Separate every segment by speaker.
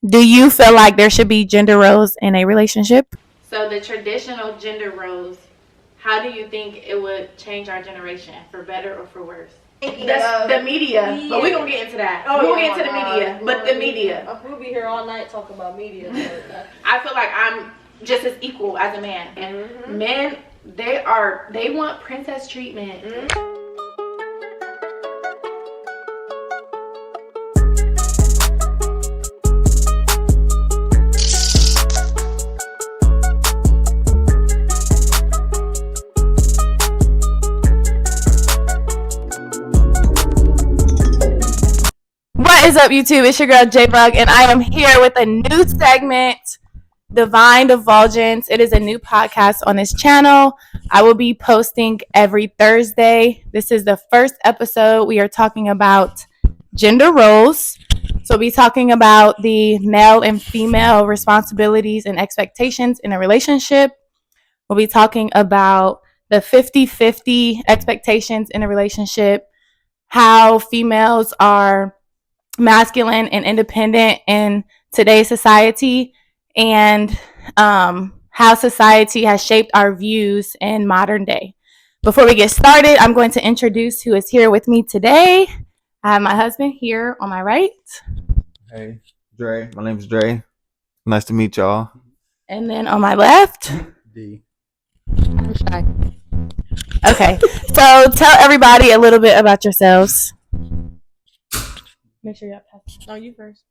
Speaker 1: Do you feel like there should be gender roles in a relationship?
Speaker 2: So the traditional gender roles, how do you think it would change our generation for better or for worse? That's the media, but we're gonna get into that. We'll get into the media, but the media.
Speaker 3: We'll be here all night talking about media.
Speaker 2: I feel like I'm just as equal as a man, and men they want princess treatment.
Speaker 1: What is up, YouTube? It's your girl JAYBUGG, and I am here with a new segment, Divine Divulgence. It is a new podcast on this channel. I will be posting every Thursday. This is the first episode. We are talking about gender roles. So we'll be talking about the male and female responsibilities and expectations in a relationship. We'll be talking about the 50-50 expectations in a relationship, how females are masculine and independent in today's society, and how society has shaped our views in modern day. Before we get started, I'm going to introduce who is here with me today. I have my husband here on my right.
Speaker 4: Hey, Dre. My name's Dre. Nice to meet y'all.
Speaker 1: And then on my left.
Speaker 4: D.
Speaker 3: I'm shy.
Speaker 1: Okay, so tell everybody a little bit about yourselves. Make sure y'all pass. No, you first.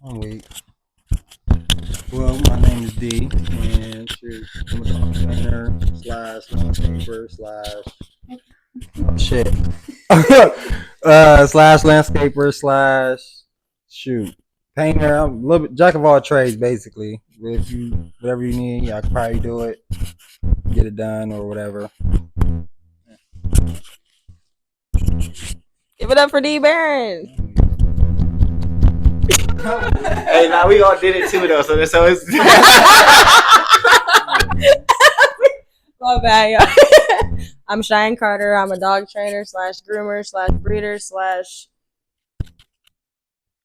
Speaker 4: I'm weak. Well, my name is D, and shoot, I'm a dog trainer slash landscaper slash landscaper slash shoot painter. I'm a little bit jack of all trades, basically. If you whatever you need, I can probably do it, get it done, or whatever.
Speaker 3: Give it up for D Barron.
Speaker 4: Hey, now we all did it too, though. So it's
Speaker 3: My bad, y'all. I'm Cheyenne Carter. I'm a dog trainer slash groomer slash breeder slash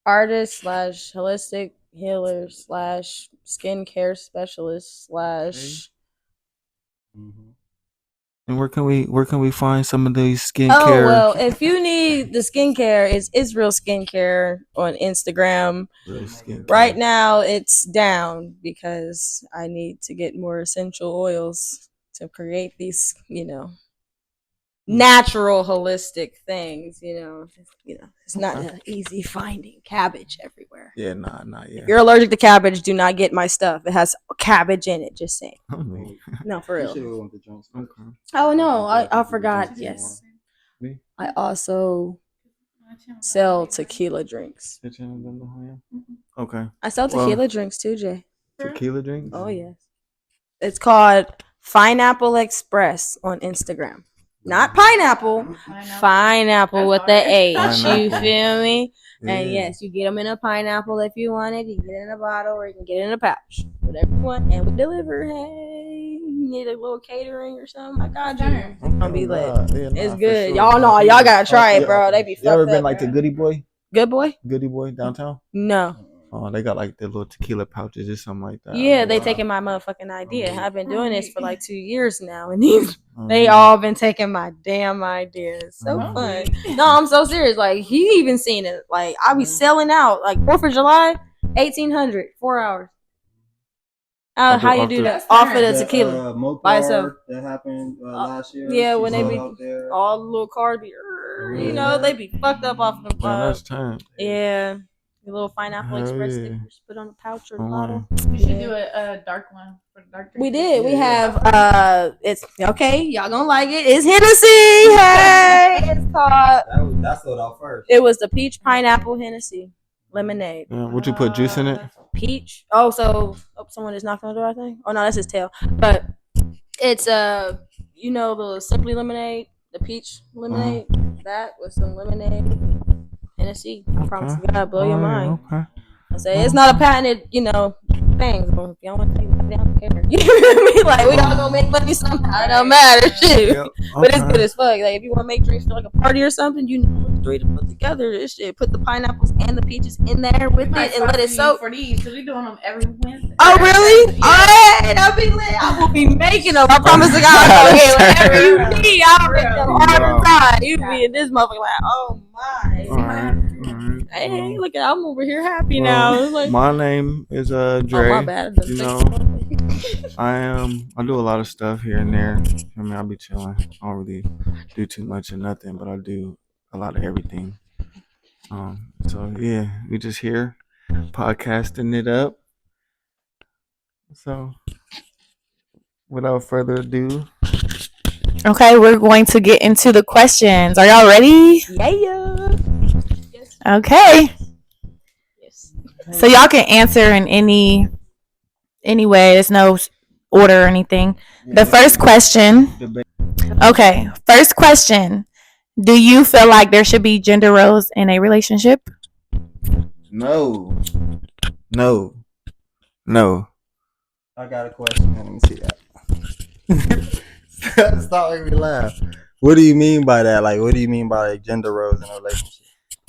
Speaker 3: artist slash holistic healer slash skincare specialist slash.
Speaker 4: And where can we find some of these skincare?
Speaker 3: Oh well, if you need the skincare, it's Israel Skincare on Instagram. Right now, it's down because I need to get more essential oils to create these, natural holistic things. It's not easy finding cabbage everywhere.
Speaker 4: Yeah, yeah.
Speaker 3: If you're allergic to cabbage, do not get my stuff. It has cabbage in it. Just saying. No, for real.
Speaker 4: Okay.
Speaker 3: Oh no, I forgot. Yes, I also sell tequila drinks.
Speaker 4: Okay.
Speaker 3: I sell tequila drinks too, Jay.
Speaker 4: Tequila drinks?
Speaker 3: Oh yes. It's called Pineapple Express on Instagram. Not pineapple, pineapple with the H. You feel me? Yeah. And yes, you get them in a pineapple if you want it. You get it in a bottle or you can get it in a pouch. Whatever you want. And we deliver. Hey, you need a little catering or something? I got you. I'm gonna be lit. It's good. Sure. Y'all know. Y'all gotta try it, bro. They be fucked up.
Speaker 4: You ever been like to Goody Boy?
Speaker 3: Good Boy?
Speaker 4: Goody Boy downtown?
Speaker 3: No.
Speaker 4: Oh, they got like the little tequila pouches or something like that.
Speaker 3: Yeah, they taking my motherfucking idea. I've been doing this for like 2 years now, and they all been taking my damn idea. It's so fun. No, I'm so serious. Like he even seen it. Like I be selling out. Like 4th of July, 1800, 4 hours. How you do that? Off of the tequila by itself.
Speaker 4: That happened last year.
Speaker 3: Yeah, when they be all the little cars be, they be fucked up off of the.
Speaker 4: Last time.
Speaker 3: Yeah. A little pineapple express stickers put on a pouch or bottle.
Speaker 2: We should do a dark one for the dark drink.
Speaker 3: We did. We have it's okay. Y'all gonna like it. It's Hennessy. Hey, it's called.
Speaker 4: That sold out first.
Speaker 3: It was the peach pineapple Hennessy lemonade.
Speaker 4: Would you put juice in it?
Speaker 3: Peach. Oh, someone is knocking on the door. I think. Oh no, that's his tail. But it's the Simply lemonade, the peach lemonade. That with some lemonade. Tennessee. I promise God, blow your mind.
Speaker 4: Okay.
Speaker 3: I say it's not a patented, things. But if y'all want to take money, I don't care. You feel me? Like, we all gonna make money somehow. It don't matter. Shit.
Speaker 5: Yep.
Speaker 3: But it's good as fuck. Like, if you want to make drinks for like a party or something, you know what three to put together. This shit. Put the pineapples and the peaches in there with it and let it soak.
Speaker 2: For these, because we doing them every Wednesday.
Speaker 3: Oh, really?
Speaker 2: Yeah.
Speaker 3: Alright, that'll be lit. I will be making them. I promise to God. Okay, whatever you need, I'll make them all the time. You be in this motherfucker like, oh my.
Speaker 5: All right.
Speaker 3: Hey, look at I'm over here happy now. It's like,
Speaker 5: My name is Dre.
Speaker 3: oh, my bad.
Speaker 5: You know, I do a lot of stuff here and there. I mean, I'll be chilling. I don't really do too much of nothing, but I do a lot of everything. So yeah, we just here podcasting it up. So without further ado,
Speaker 1: Okay, we're going to get into the questions. Are y'all ready?
Speaker 3: yeah.
Speaker 1: Okay.
Speaker 3: Yes.
Speaker 1: So y'all can answer in any way. There's no order or anything. The first question. Okay, first question. Do you feel like there should be gender roles in a relationship?
Speaker 5: no.
Speaker 4: I got a question. Let me see that. Stop making me laugh. What do you mean by that? Like, what do you mean by like, gender roles in a relationship?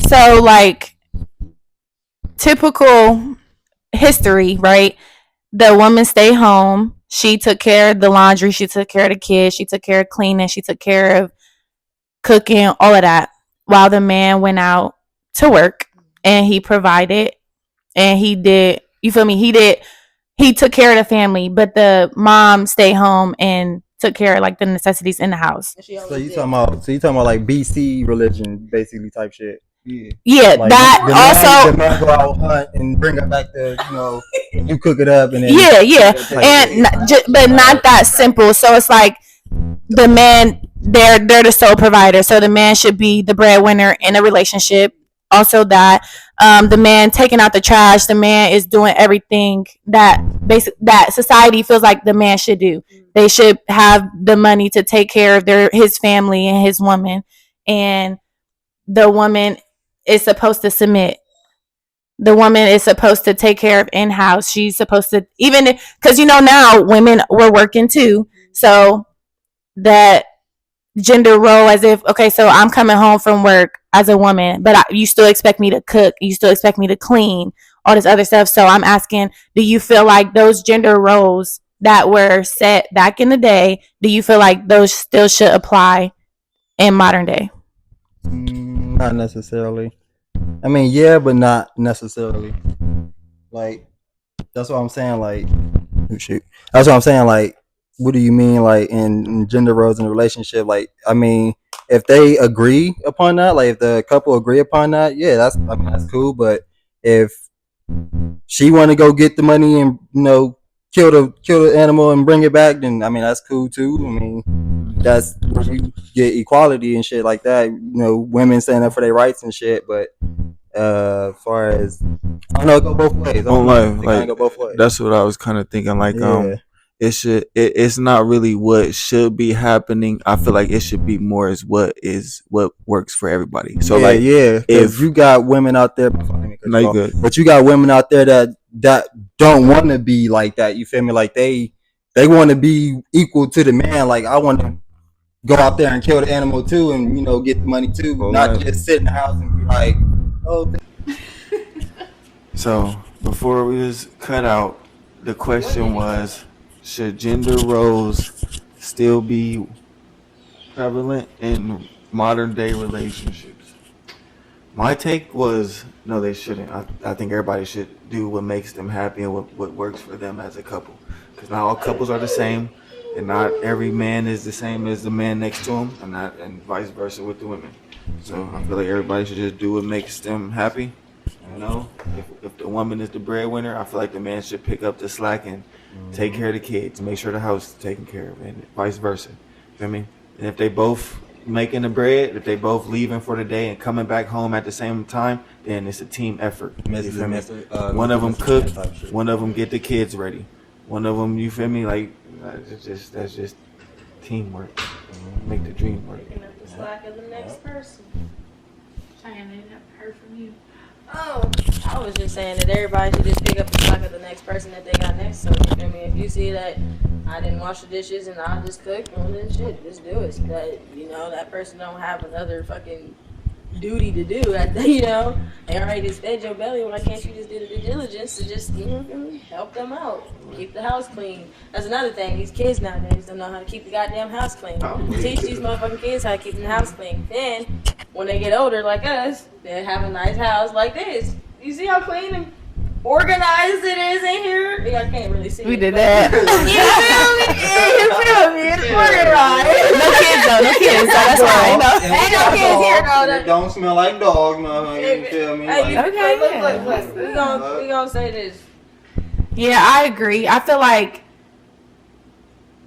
Speaker 1: So, like, typical history, right? The woman stayed home. She took care of the laundry. She took care of the kids. She took care of cleaning. She took care of cooking, all of that. While the man went out to work and he provided and he did, you feel me? He took care of the family, but the mom stayed home and took care of like the necessities in the house.
Speaker 4: So you talking about like BC religion, basically type shit.
Speaker 1: Yeah,
Speaker 4: Like,
Speaker 1: that also.
Speaker 4: The man go out hunt and bring it back to you cook it up and then
Speaker 1: Yeah, and but not that simple. So it's like the man, they're the sole provider, so the man should be the breadwinner in a relationship. Also, that the man taking out the trash, the man is doing everything that society feels like the man should do. They should have the money to take care of his family and his woman, and the woman is supposed to submit. The woman is supposed to take care of in-house. She's supposed to, even because now women were working too, so that gender role, as if, okay, so I'm coming home from work as a woman, but you still expect me to cook, you still expect me to clean, all this other stuff. So I'm asking, do you feel like those gender roles that were set back in the day, do you feel like those still should apply in modern day?
Speaker 4: Not necessarily. I mean, yeah, but not necessarily. Like, that's what I'm saying. Like, oh, shoot. That's what I'm saying. Like, what do you mean, like, in gender roles in a relationship? Like, I mean, if they agree upon that, like, if the couple agree upon that, yeah, that's cool. But if she want to go get the money and kill the animal and bring it back, then I mean that's cool too. I mean that's where you get equality and shit like that. Women standing up for their rights and shit. But as far as I don't know, it go both ways. Go both ways.
Speaker 5: That's what I was kind of thinking. Like,
Speaker 4: yeah.
Speaker 5: It's not really what should be happening. I feel like it should be more as what works for everybody. So
Speaker 4: if you got women out there,
Speaker 5: good.
Speaker 4: But you got women out there that don't want to be like that. You feel me? Like they want to be equal to the man. Like I want to go out there and kill the animal too, and get the money too, not just sit in the house and be like, oh.
Speaker 5: So before we was cut out, the question was, should gender roles still be prevalent in modern day relationships? My take was, no, they shouldn't. I think everybody should do what makes them happy and what works for them as a couple. Because not all couples are the same, and not every man is the same as the man next to him, and vice versa with the women. So I feel like everybody should just do what makes them happy. If the woman is the breadwinner, I feel like the man should pick up the slack and take care of the kids, make sure the house is taken care of, and vice versa. Feel me? And if they both making the bread, if they both leaving for the day and coming back home at the same time, then it's a team effort. You feel me? One of them cook, one of them get the kids ready, one of them, you feel me? Like that's just teamwork. Make the dream work.
Speaker 3: Picking up the slack of the next person.
Speaker 2: Cheyenne, they never heard from you.
Speaker 3: Oh, I was just saying that everybody should just pick up the slack of the next person that they got you see that I didn't wash the dishes and I'll just cook, well then shit, just do it. So that, you know, that person don't have another fucking duty to do. You know, they already just fed your belly. Why can't you just do the due diligence to just, you know, help them out, keep the house clean? That's another thing. These kids nowadays don't know how to keep the goddamn house clean. Teach these motherfucking kids how to keep the house clean. Then, when they get older like us, they have a nice house like this. You see how clean and organized it is in here? Yeah, I can't really see.
Speaker 1: We
Speaker 3: it,
Speaker 1: did
Speaker 3: but-
Speaker 1: that.
Speaker 3: You feel me? It's organized.
Speaker 1: No kids though, no kids. So that's fine. No.
Speaker 3: Ain't no kids here, though.
Speaker 4: It don't smell like dog, no. You feel me?
Speaker 3: Hey,
Speaker 4: Like,
Speaker 3: okay,
Speaker 1: Okay,
Speaker 3: look. We gonna say this.
Speaker 1: Yeah, I agree. I feel like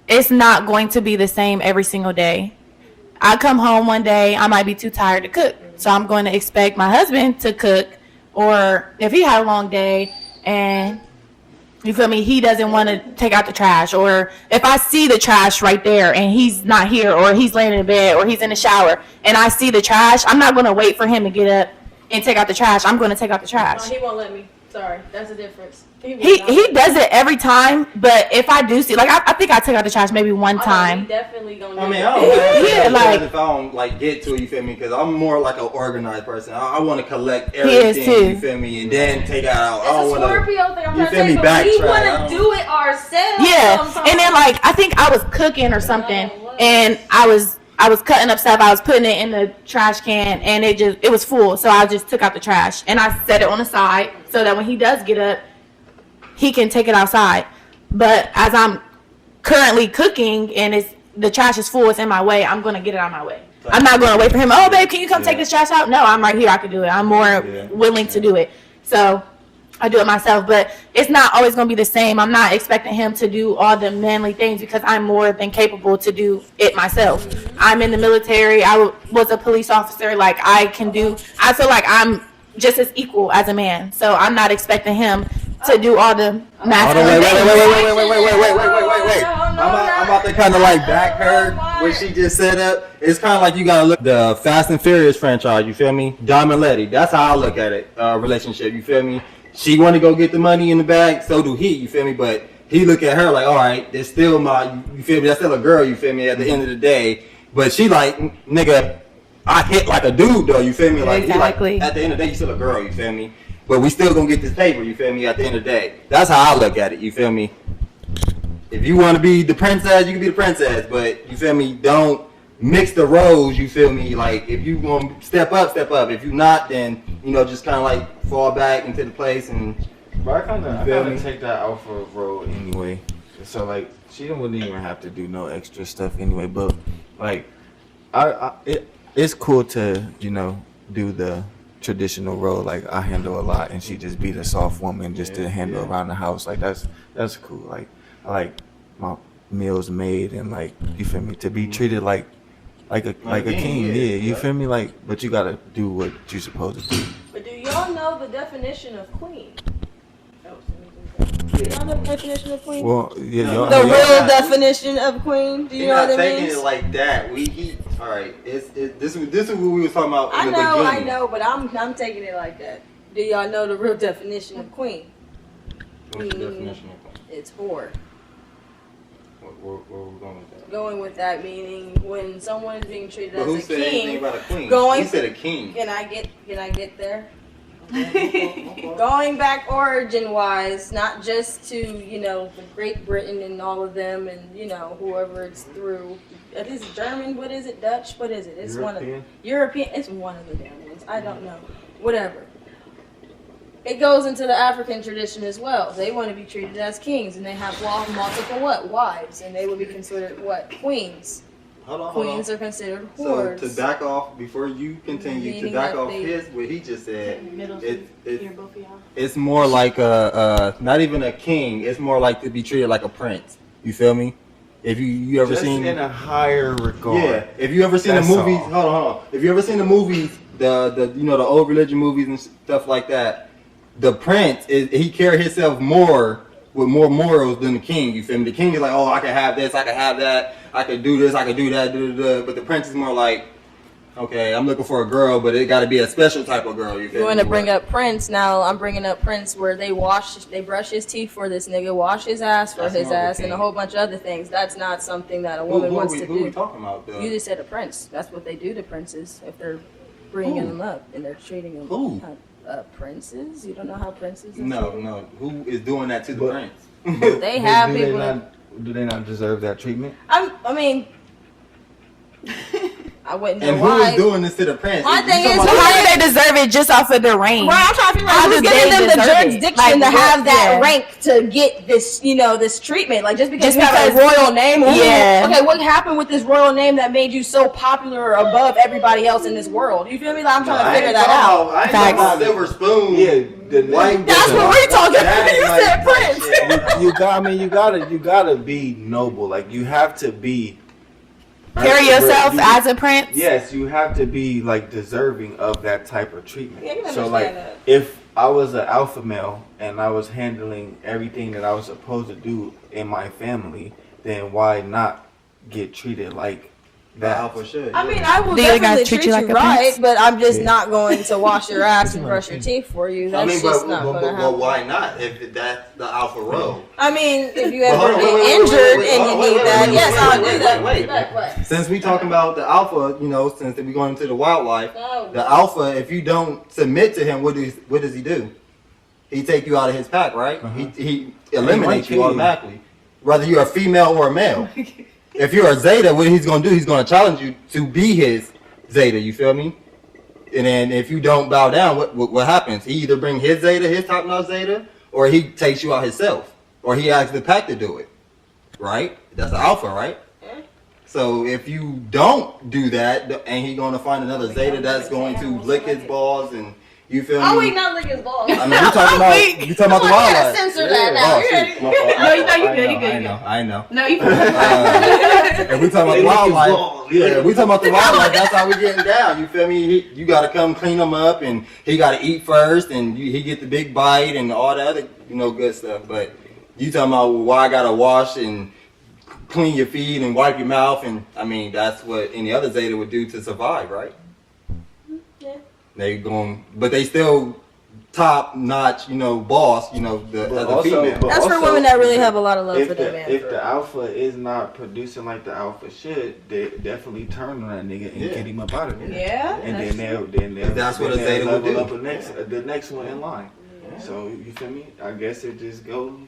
Speaker 1: it's not going to be the same every single day. I come home one day, I might be too tired to cook. So I'm going to expect my husband to cook. Or if he had a long day and, you feel me, he doesn't want to take out the trash. Or if I see the trash right there and he's not here, or he's laying in bed, or he's in the shower and I see the trash, I'm not going to wait for him to get up and take out the trash. I'm going to take out the trash.
Speaker 3: No, he won't let me. Sorry, that's the difference.
Speaker 1: He does it every time, but if I do see, like, I think I took out the trash maybe one
Speaker 3: He
Speaker 1: time.
Speaker 3: definitely gonna do
Speaker 4: I mean,
Speaker 3: it.
Speaker 4: I don't mind
Speaker 1: Yeah, like-
Speaker 4: if I don't like get to it, you feel me? Because I'm more like an organized person. I want to collect
Speaker 1: He is
Speaker 4: everything,
Speaker 1: too.
Speaker 4: you feel me, and then take out. I
Speaker 3: It's
Speaker 4: don't
Speaker 3: a
Speaker 4: want to.
Speaker 3: Scorpio thing. I'm
Speaker 4: you
Speaker 3: trying to
Speaker 4: feel
Speaker 3: say,
Speaker 4: me,
Speaker 3: but we
Speaker 4: backtrack.
Speaker 3: want
Speaker 4: I
Speaker 3: to
Speaker 4: don't-
Speaker 3: do it ourselves.
Speaker 1: Yeah,
Speaker 3: sometimes.
Speaker 1: and then like I think I was cooking or something, and I was cutting up stuff. I was putting it in the trash can, and it was full. So I just took out the trash and I set it on the side so that when he does get up, he can take it outside. But as I'm currently cooking and the trash is full, it's in my way, I'm gonna get it out of my way. I'm not gonna wait for him. Oh, babe, can you come take this trash out? No, I'm right here. I can do it. I'm more willing to do it. So I do it myself, but it's not always going to be the same. I'm not expecting him to do all the manly things because I'm more than capable to do it myself. I'm in the military. I was a police officer. Like, I feel like I'm just as equal as a man. So I'm not expecting him to do all the masculine things.
Speaker 4: Wait. I'm about to kind of like back her what she just set up. It's kind of like you gotta look the Fast and Furious franchise. You feel me? Dom and Letty. That's how I look at it. Relationship. You feel me? She want to go get the money in the bag. So do he. You feel me? But he look at her like, all right, it's still my. You feel me? That's still a girl. You feel me? At the end of the day, but she like, nigga, I hit like a dude though. You feel me? Like,
Speaker 1: Exactly.
Speaker 4: he like, at the end of the day, you still a girl. You feel me? But we still gonna get this paper, you feel me, at the end of the day. That's how I look at it, you feel me? If you wanna be the princess, you can be the princess, but you feel me, don't mix the roles, you feel me? Like, if you gonna step up. If you not, then, you know, just kinda like fall back into the place and
Speaker 5: But I
Speaker 4: feel
Speaker 5: kind
Speaker 4: me?
Speaker 5: of take that alpha role anyway. So like, she wouldn't even have to do no extra stuff anyway. But like, it's cool to, you know, do the traditional role. Like, I handle a lot, and she just be the soft woman just to handle around the house. Like, that's cool. Like, I like my meals made, and like, you feel me, to be treated like a king. Yeah, you feel me? Like, but you gotta do what you're supposed to do.
Speaker 3: But do y'all know the definition of queen? Do y'all know the definition of queen?
Speaker 5: Well, yeah, y'all,
Speaker 3: The
Speaker 5: y'all-
Speaker 3: real definition of queen. Do you know
Speaker 4: not
Speaker 3: what it
Speaker 4: taking
Speaker 3: means?
Speaker 4: it like that. All right, this is what we was talking about in the
Speaker 3: I
Speaker 4: beginning.
Speaker 3: know, but I'm taking it like that. Do y'all know the real definition of queen?
Speaker 4: What's the definition of that?
Speaker 3: It's whore.
Speaker 4: Where we going with that?
Speaker 3: Going with that meaning when someone is being treated
Speaker 4: But who
Speaker 3: as a
Speaker 4: said anything
Speaker 3: king.
Speaker 4: about a queen?
Speaker 3: Going-
Speaker 4: He said a king.
Speaker 3: Can I get there? Going back origin wise, not just to, you know, the Great Britain and all of them and, you know, whoever it's through. It is German, what is it? Dutch? What is it? It's one of European, it's one of the damn ones. I don't know. Whatever. It goes into the African tradition as well. They want to be treated as kings and they have multiple wives, and they would be considered queens.
Speaker 4: Hold on.
Speaker 3: Queens are considered
Speaker 4: So
Speaker 3: whores.
Speaker 4: to back off before you continue,
Speaker 3: Meaning
Speaker 4: to back
Speaker 3: that
Speaker 4: off
Speaker 3: they-
Speaker 4: what he just said,
Speaker 2: Here, both of y'all.
Speaker 4: it's more like not even a king. It's more like to be treated like a prince. You feel me? If you ever
Speaker 5: just
Speaker 4: seen
Speaker 5: in a higher regard.
Speaker 4: yeah, if you ever seen the
Speaker 5: That's
Speaker 4: movies,
Speaker 5: all.
Speaker 4: hold on. If you ever seen the movies, the you know the old religion movies and stuff like that, the prince he carry himself more with more morals than the king. You feel me? The king is like, oh, I can have this, I can have that, I can do this, I can do that, but the prince is more like, Okay, I'm looking for a girl, but it got to be a special type of girl.
Speaker 3: You want to bring up Prince? Now I'm bringing up Prince, where they brush his teeth for this nigga, wash his ass for his ass, and a whole bunch of other things. That's not something that a woman wants to do.
Speaker 4: Who are we talking about? Though?
Speaker 3: You just said a prince. That's what they do to princes if they're bringing them up and they're treating them.
Speaker 4: Who?
Speaker 3: Princes? You don't know how princes?
Speaker 4: No. Who is doing that to the prince?
Speaker 3: They have people.
Speaker 5: Do they not deserve that treatment?
Speaker 3: I mean. I wouldn't know
Speaker 4: and
Speaker 3: why.
Speaker 4: who is doing this to the prince?
Speaker 3: My thing is,
Speaker 1: how do they deserve it just off of the rank?
Speaker 3: Right, I'm trying to figure out
Speaker 1: How
Speaker 3: who's
Speaker 1: do
Speaker 3: giving
Speaker 1: they
Speaker 3: them the
Speaker 1: deserve it?
Speaker 3: jurisdiction to have that rank to get this, this treatment. Like just because you have a royal name.
Speaker 1: Yeah.
Speaker 3: Okay, what happened with this royal name that made you so popular above everybody else in this world? You feel me? Like, I'm trying to figure that out.
Speaker 4: I ain't talking about silver spoon.
Speaker 5: Yeah,
Speaker 3: that's what we're talking about. You said prince.
Speaker 5: You gotta be noble. Like you have to be.
Speaker 1: Carry yourself as a prince.
Speaker 5: Yes, you have to be like deserving of that type of treatment.
Speaker 3: Yeah,
Speaker 5: so like, if I was an alpha male and I was handling everything that I was supposed to do in my family, then why not get treated like that?
Speaker 4: Alpha should.
Speaker 3: I mean, I will definitely treat you
Speaker 1: like a
Speaker 3: right,
Speaker 1: prince?
Speaker 3: but I'm just not going to wash your ass and brush your teeth for you. That's just not going to happen.
Speaker 4: But why not? If that's the alpha role.
Speaker 3: I mean, if you ever get injured and you need that, yes, I'll do that.
Speaker 4: Wait. Since we talking about the alpha, since we going into the wildlife, the alpha, if you don't submit to him, what does he do? He take you out of his pack, right? He eliminates you automatically, whether you're a female or a male. If you're a Zeta, what he's going to do, he's going to challenge you to be his Zeta, you feel me? And then if you don't bow down, what happens? He either bring his Zeta, his top-notch Zeta, or he takes you out himself. Or he asks the pack to do it, right? That's the alpha, right? So if you don't do that, and he's going to find another Zeta that's going to lick his balls and you feel me?
Speaker 3: Oh, wait, not lick his balls.
Speaker 4: I mean, you talking about the wildlife.
Speaker 3: Censor that now.
Speaker 2: No, you good.
Speaker 4: I know.
Speaker 2: No, you
Speaker 4: If we talking about the wildlife, we talking about the wildlife. That's how we getting down. You feel me? You got to come clean them up, and he got to eat first, and he get the big bite and all the other good stuff. But you talking about why I gotta wash and clean your feet and wipe your mouth, and I mean that's what any other Zeta would do to survive, right? They going, but they still top notch, boss, as a female.
Speaker 3: That's for women that really have a lot of love for their man.
Speaker 5: If the alpha is not producing like the alpha should, they definitely turn on that nigga and get him up out of there.
Speaker 3: Yeah.
Speaker 5: And then
Speaker 4: that's what a Zeta would do.
Speaker 5: Up the next one in line. Yeah. So you feel me? I guess it just goes.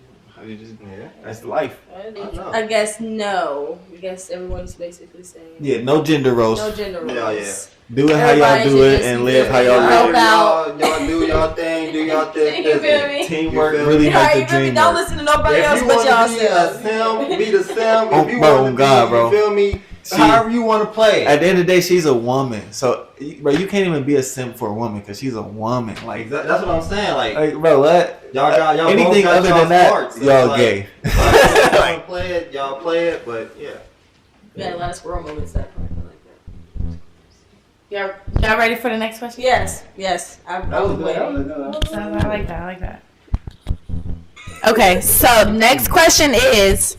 Speaker 5: That's life.
Speaker 3: I guess no. I guess everyone's basically saying.
Speaker 5: Yeah, no gender roles.
Speaker 3: No gender roles.
Speaker 4: Yeah.
Speaker 5: Do it how y'all do it and live how y'all live.
Speaker 4: Y'all do y'all thing. Do y'all thing.
Speaker 3: You feel me?
Speaker 5: Teamwork really makes the dream
Speaker 3: Don't
Speaker 5: work.
Speaker 3: listen to nobody else but y'all selves.
Speaker 4: Be the sim. If you want to be, you feel me? However you want to play.
Speaker 5: At the end of the day, she's a woman. So, bro, you can't even be a simp for a woman because she's a woman. Like
Speaker 4: that's what I'm saying. Like
Speaker 5: bro, what?
Speaker 4: Y'all
Speaker 5: anything
Speaker 4: other
Speaker 5: than that,
Speaker 4: parts, so
Speaker 5: y'all gay.
Speaker 4: Y'all play it, but yeah.
Speaker 3: Yeah, a lot of squirrel moments that point.
Speaker 2: Y'all ready for the next question?
Speaker 3: Yes. I was waiting.
Speaker 2: I like that. Okay, so next question is,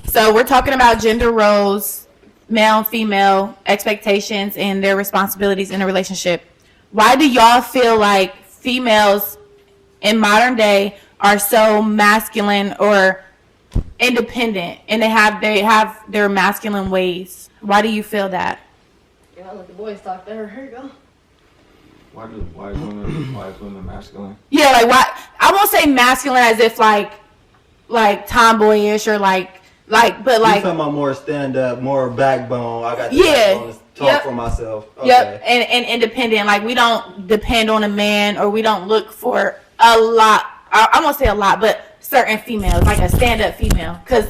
Speaker 2: so we're talking about gender roles, male and female expectations and their responsibilities in a relationship. Why do y'all feel like females in modern day are so masculine or independent and they have their masculine ways? Why do you feel that?
Speaker 3: I'll let the boys talk there. Here you go.
Speaker 5: Why is women masculine?
Speaker 2: Yeah, like why? I won't say masculine as if like tomboyish or but like. You
Speaker 4: talking about more stand up, more backbone. I got backbone to talk for myself. Okay.
Speaker 2: Yep, and independent. Like we don't depend on a man or we don't look for a lot. I won't say a lot, but certain females, like a stand up female, because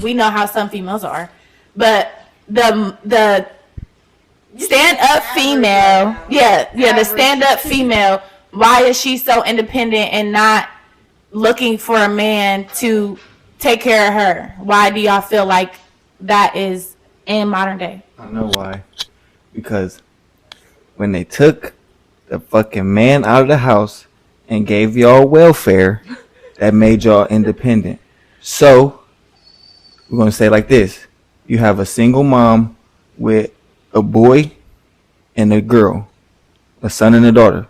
Speaker 2: we know how some females are, but the stand up female, the stand up female, why is she so independent and not looking for a man to take care of her? Why do y'all feel like that is in modern day?
Speaker 5: I know why. Because when they took the fucking man out of the house and gave y'all welfare, that made y'all independent. So we're gonna say it like this: you have a single mom with a boy and a girl, a son and a daughter.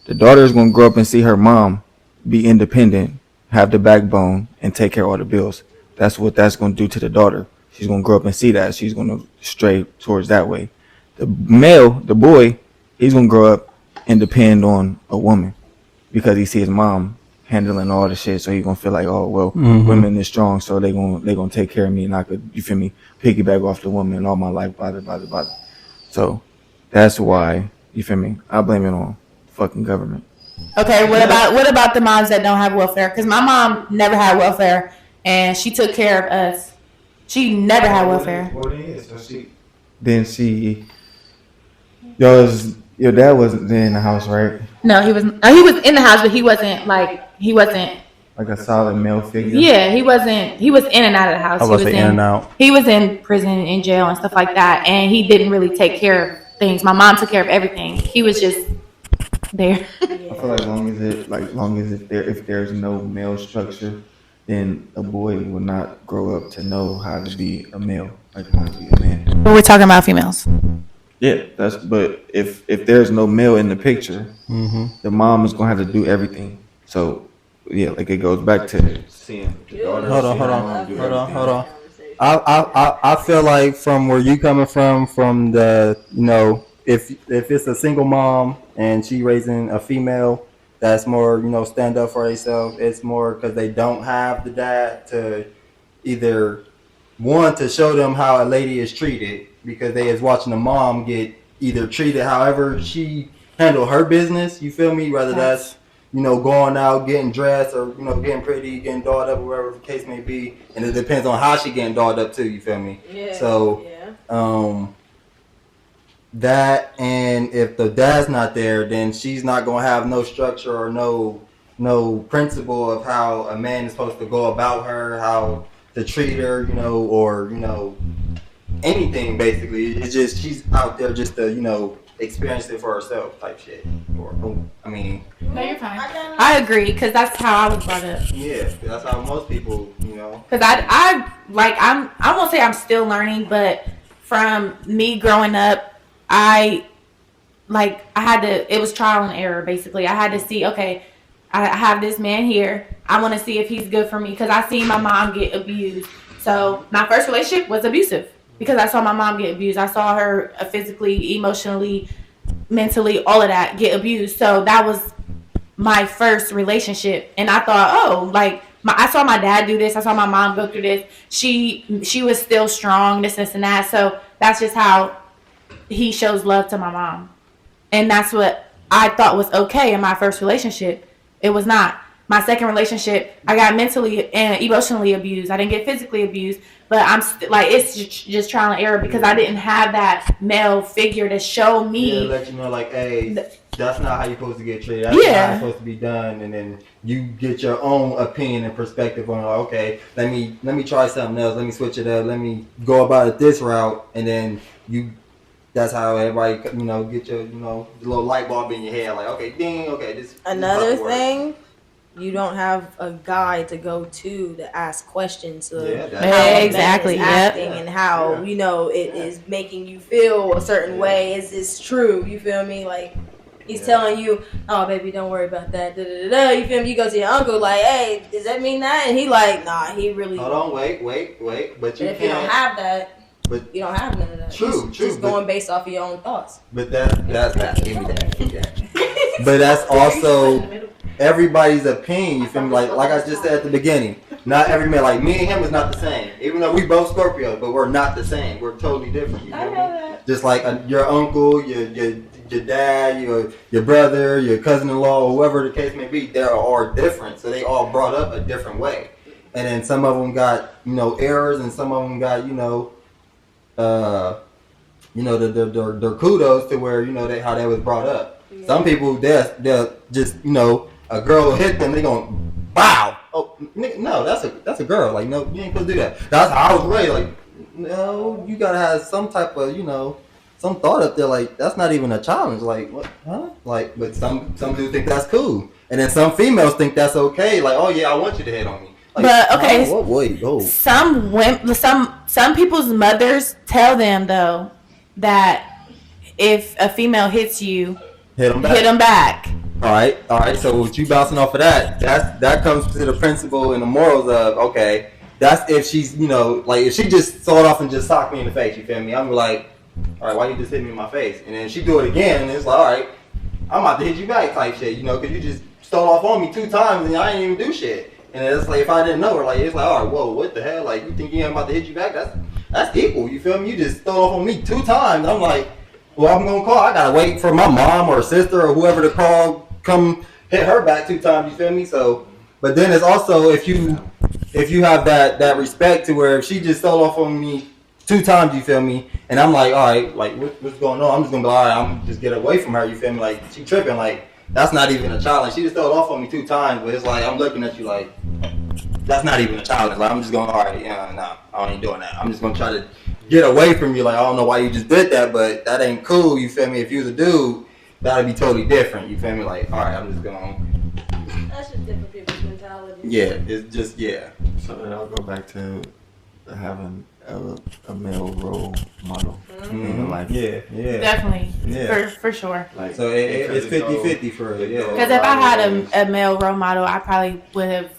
Speaker 5: The daughter is going to grow up and see her mom be independent, have the backbone, and take care of all the bills. That's what that's going to do to the daughter. She's going to grow up and see that. She's going to stray towards that way. The male, the boy, he's going to grow up and depend on a woman because he sees his mom handling all the shit. So he's going to feel like, oh, well, women is strong, so they're going to take care of me, and I could, you feel me, piggyback off the woman all my life, blah, blah, blah, blah. So that's why, you feel me, I blame it on fucking government.
Speaker 1: Okay, what about the moms that don't have welfare? Because my mom never had welfare, and she took care of us. She never had welfare.
Speaker 5: Your dad wasn't in the house, right?
Speaker 1: No, he was in the house, but he wasn't like
Speaker 5: a solid male figure.
Speaker 1: Yeah, he was in and out of the house.
Speaker 4: I was in and out.
Speaker 1: He was in prison, in jail, and stuff like that, and he didn't really take care of things. My mom took care of everything. He was just there.
Speaker 5: I feel like if there's no male structure, then a boy will not grow up to know how to be a male, like how to be a man.
Speaker 1: But we're talking about females.
Speaker 5: Yeah, but if there's no male in the picture, the mom is gonna have to do everything. So yeah, like it goes back to seeing the daughter.
Speaker 4: Hold on. I feel like from where you coming from the, you know, if it's a single mom and she raising a female that's more, you know, stand up for herself, it's more because they don't have the dad to either one to show them how a lady is treated, because they is watching the mom get either treated however she handle her business, you feel me, whether that's, you know, going out, getting dressed, or, you know, getting pretty, getting dolled up, whatever the case may be. And it depends on how she getting dolled up too, you feel me? Yeah. So, that, and if the dad's not there, then she's not going to have no structure or no principle of how a man is supposed to go about her, how to treat her, you know, or, you know, anything basically. It's just, she's out there just to, you know, experience it for herself type shit. Or, I mean,
Speaker 1: no, you're fine. I agree, because that's how I was brought up.
Speaker 4: Yeah, that's how most people, you know.
Speaker 1: Because I won't say I'm still learning, but from me growing up, it was trial and error basically. I had to see, okay, I have this man here. I want to see if he's good for me, because I seen my mom get abused. So my first relationship was abusive because I saw my mom get abused. I saw her physically, emotionally, mentally, all of that get abused. So that was my first relationship, and I thought, oh, like I saw my dad do this. I saw my mom go through this. She was still strong, this and that. So that's just how he shows love to my mom, and that's what I thought was okay in my first relationship. It was not. My second relationship, I got mentally and emotionally abused. I didn't get physically abused, but I'm it's just trial and error, because I didn't have that male figure to show me.
Speaker 4: Yeah, let you know, like, hey, that's not how you're supposed to get treated. That's not how it's supposed to be done. And then you get your own opinion and perspective on, okay, let me try something else. Let me switch it up. Let me go about it this route. And then that's how everybody, you know, get your, you know, the little light bulb in your head. Like, okay, ding, okay, this.
Speaker 3: Another thing, you don't have a guy to go to ask questions of how
Speaker 1: exactly
Speaker 3: acting and how you know it is making you feel a certain way. Is this true? You feel me? Like he's telling you, oh baby, don't worry about that. Da, da, da, da. You feel me? You go to your uncle like, hey, does that mean that? And he like, nah, he really.
Speaker 4: Hold on, wait. But
Speaker 3: if you don't have that. But you don't have none of that.
Speaker 4: True.
Speaker 3: Just going based off of your own thoughts.
Speaker 4: But that's give me that. But that's also everybody's opinion. You feel me? Like I just said at the beginning, not every man. Like me and him is not the same. Even though we both Scorpios, but we're not the same. We're totally different. You feel me? Just like your uncle, your dad, your brother, your cousin-in-law, or whoever the case may be, they are all different. So they all brought up a different way. And then some of them got, you know, errors, and some of them got, you know, their kudos to where, you know, how they was brought up. Yeah. Some people they're just, you know, a girl will hit them, they going wow. Oh no, that's a girl. Like, no, you ain't supposed to do that. That's how I was raised. Like, no, you gotta have some type of, you know, some thought up there. Like, that's not even a challenge. Like, what? Huh? Like, but some dudes think that's cool, and then some females think that's okay. Like, oh yeah, I want you to hit on me. Like,
Speaker 1: but okay,
Speaker 4: some
Speaker 1: people's mothers tell them though that if a female hits you,
Speaker 4: hit them back. All right. So what you bouncing off of that comes to the principle and the morals of, okay, that's if she's, like if she just start off and just sock me in the face, you feel me? I'm like, all right, why you just hit me in my face? And then she do it again, and it's like, all right, I'm about to hit you back type shit, because you just stole off on me 2 times and I ain't even do shit. And it's like, if I didn't know her, like, it's like, all right, whoa, what the hell? Like, you think you ain't about to hit you back? That's equal, you feel me? You just stole off on me 2 times. I'm like, well, I'm gonna call. I gotta wait for my mom or sister or whoever to call, come hit her back 2 times, you feel me? So, but then it's also, if you have that respect to where if she just stole off on me 2 times, you feel me? And I'm like, all right, like, what's going on? I'm just gonna be all right, I'm just get away from her, you feel me? Like, she tripping, like, that's not even a challenge. She just stole off on me 2 times, but it's like, I'm looking at you like, that's not even a challenge. Like, I'm just going, all right, nah, I ain't doing that. I'm just gonna try to get away from you. Like, I don't know why you just did that, but that ain't cool, you feel me? If you was a dude, that'd be totally different, you feel me? Like, all right, I'm just going.
Speaker 3: That's just different people's mentality.
Speaker 4: Yeah, it's just, yeah.
Speaker 5: So then I'll go back to having a male role model in life.
Speaker 4: Yeah.
Speaker 1: Definitely.
Speaker 4: Yeah.
Speaker 1: For sure.
Speaker 5: Like,
Speaker 4: So it's 50-50 for it, yeah.
Speaker 1: Because if I had a male role model, I probably would have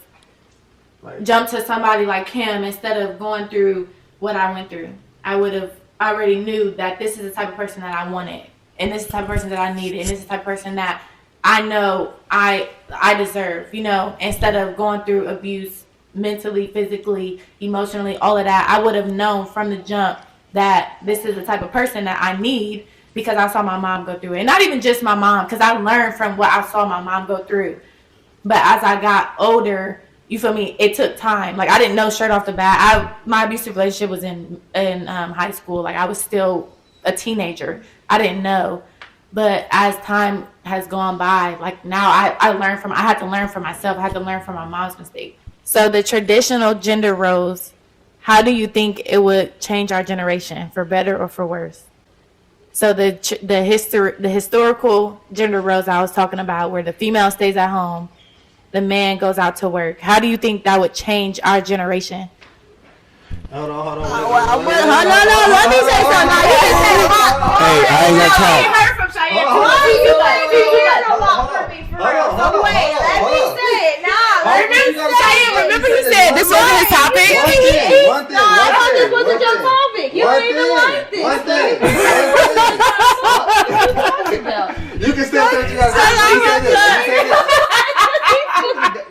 Speaker 1: jumped to somebody like him instead of going through what I went through. I would have already knew that this is the type of person that I wanted, and this is the type of person that I needed, and this is the type of person that I know I deserve, instead of going through abuse mentally, physically, emotionally, all of that. I would have known from the jump that this is the type of person that I need because I saw my mom go through it. And not even just my mom, because I learned from what I saw my mom go through. But as I got older, you feel me, it took time. Like, I didn't know straight off the bat. My abusive relationship was in high school. Like, I was still a teenager. I didn't know. But as time has gone by, like, now I had to learn from myself. I had to learn from my mom's mistake. So the traditional gender roles, how do you think it would change our generation, for better or for worse? So the historical gender roles I was talking about, where the female stays at home, the man goes out to work. How do you think that would change our generation?
Speaker 4: Hold on.
Speaker 3: No, let me say something.
Speaker 4: Hey, I ain't got time.
Speaker 2: heard from Cheyenne.
Speaker 1: Remember you said this wasn't his topic?
Speaker 4: One thing.
Speaker 3: I thought this wasn't your topic. You don't even like this.
Speaker 4: One thing. You can still say what you got to say.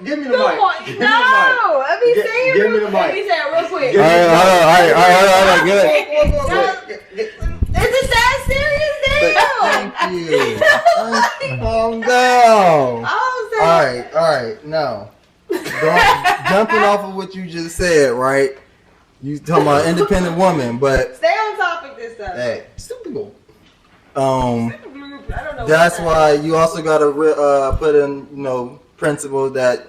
Speaker 4: Give me the mic.
Speaker 3: No, let me say it.
Speaker 4: Give me the mic.
Speaker 3: Let me say it real quick.
Speaker 4: All right, good.
Speaker 3: Is it that serious, damn?
Speaker 4: Thank you. Calm down.
Speaker 3: Oh,
Speaker 4: All right. No. Jumping off of what you just said, right? You talking about independent woman, but
Speaker 3: stay on topic this time.
Speaker 4: hey, stupid. That's why you also gotta put in, principles that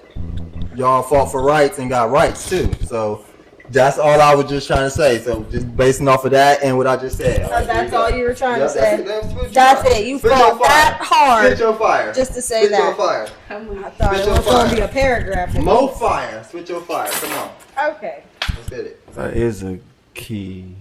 Speaker 4: y'all fought for rights and got rights too. So that's all I was just trying to say. So just basing off of that and what I just said.
Speaker 3: So that's all you were trying to say.
Speaker 4: That's
Speaker 3: it. You fought that hard.
Speaker 4: Switch your fire.
Speaker 3: Just to say
Speaker 4: Switch
Speaker 3: that.
Speaker 4: your fire.
Speaker 3: I thought it was going to be a paragraph.
Speaker 4: More fire. Switch your fire. Come on.
Speaker 3: Okay.
Speaker 4: Let's get it.
Speaker 5: That is a key.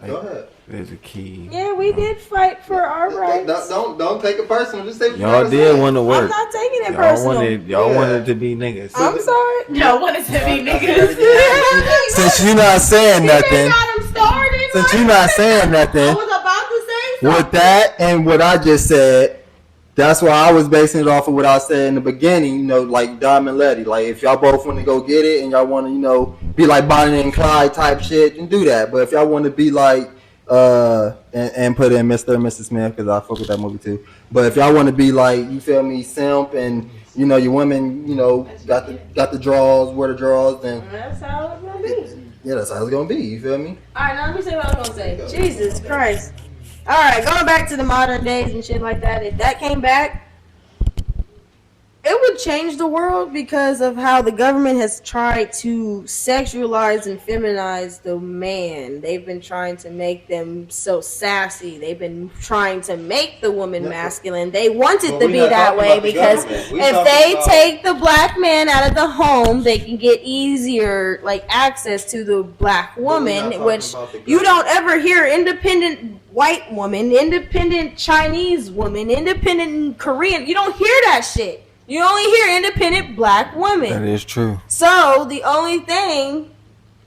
Speaker 4: Go ahead.
Speaker 5: There's a key.
Speaker 3: Yeah, we did fight for our rights.
Speaker 4: Don't take it personal. Just say what
Speaker 5: Y'all did want to work.
Speaker 3: I'm not taking it personal.
Speaker 5: Y'all wanted to be niggas.
Speaker 3: I'm sorry.
Speaker 1: Y'all wanted to be niggas.
Speaker 4: Since you're not saying nothing.
Speaker 3: got him started.
Speaker 4: Since you're not saying nothing.
Speaker 3: I was about to say something.
Speaker 4: With that and what I just said, that's why I was basing it off of what I said in the beginning, like Diamond Letty. Like, if y'all both want to go get it and y'all want to, be like Bonnie and Clyde type shit, then do that. But if y'all want to be like, and put in Mr. and Mrs. Smith, because I fuck with that movie too. But if y'all want to be like, you feel me, simp, and your women, got the draws, wear the draws, then
Speaker 3: That's how it's going to be.
Speaker 4: yeah, that's how it's gonna be. You feel me?
Speaker 3: All right, now let me say what I was going to say. Jesus Christ. All right, going back to the modern days and shit like that. If that came back, It would change the world because of how the government has tried to sexualize and feminize the man. They've been trying to make them so sassy. They've been trying to make the woman masculine. They want it to be that way because if they take the black man out of the home, they can get easier like access to the black woman, which you don't ever hear independent white woman, independent Chinese woman, independent Korean. You don't hear that shit. You only hear independent black women.
Speaker 5: That is true.
Speaker 3: So the only thing,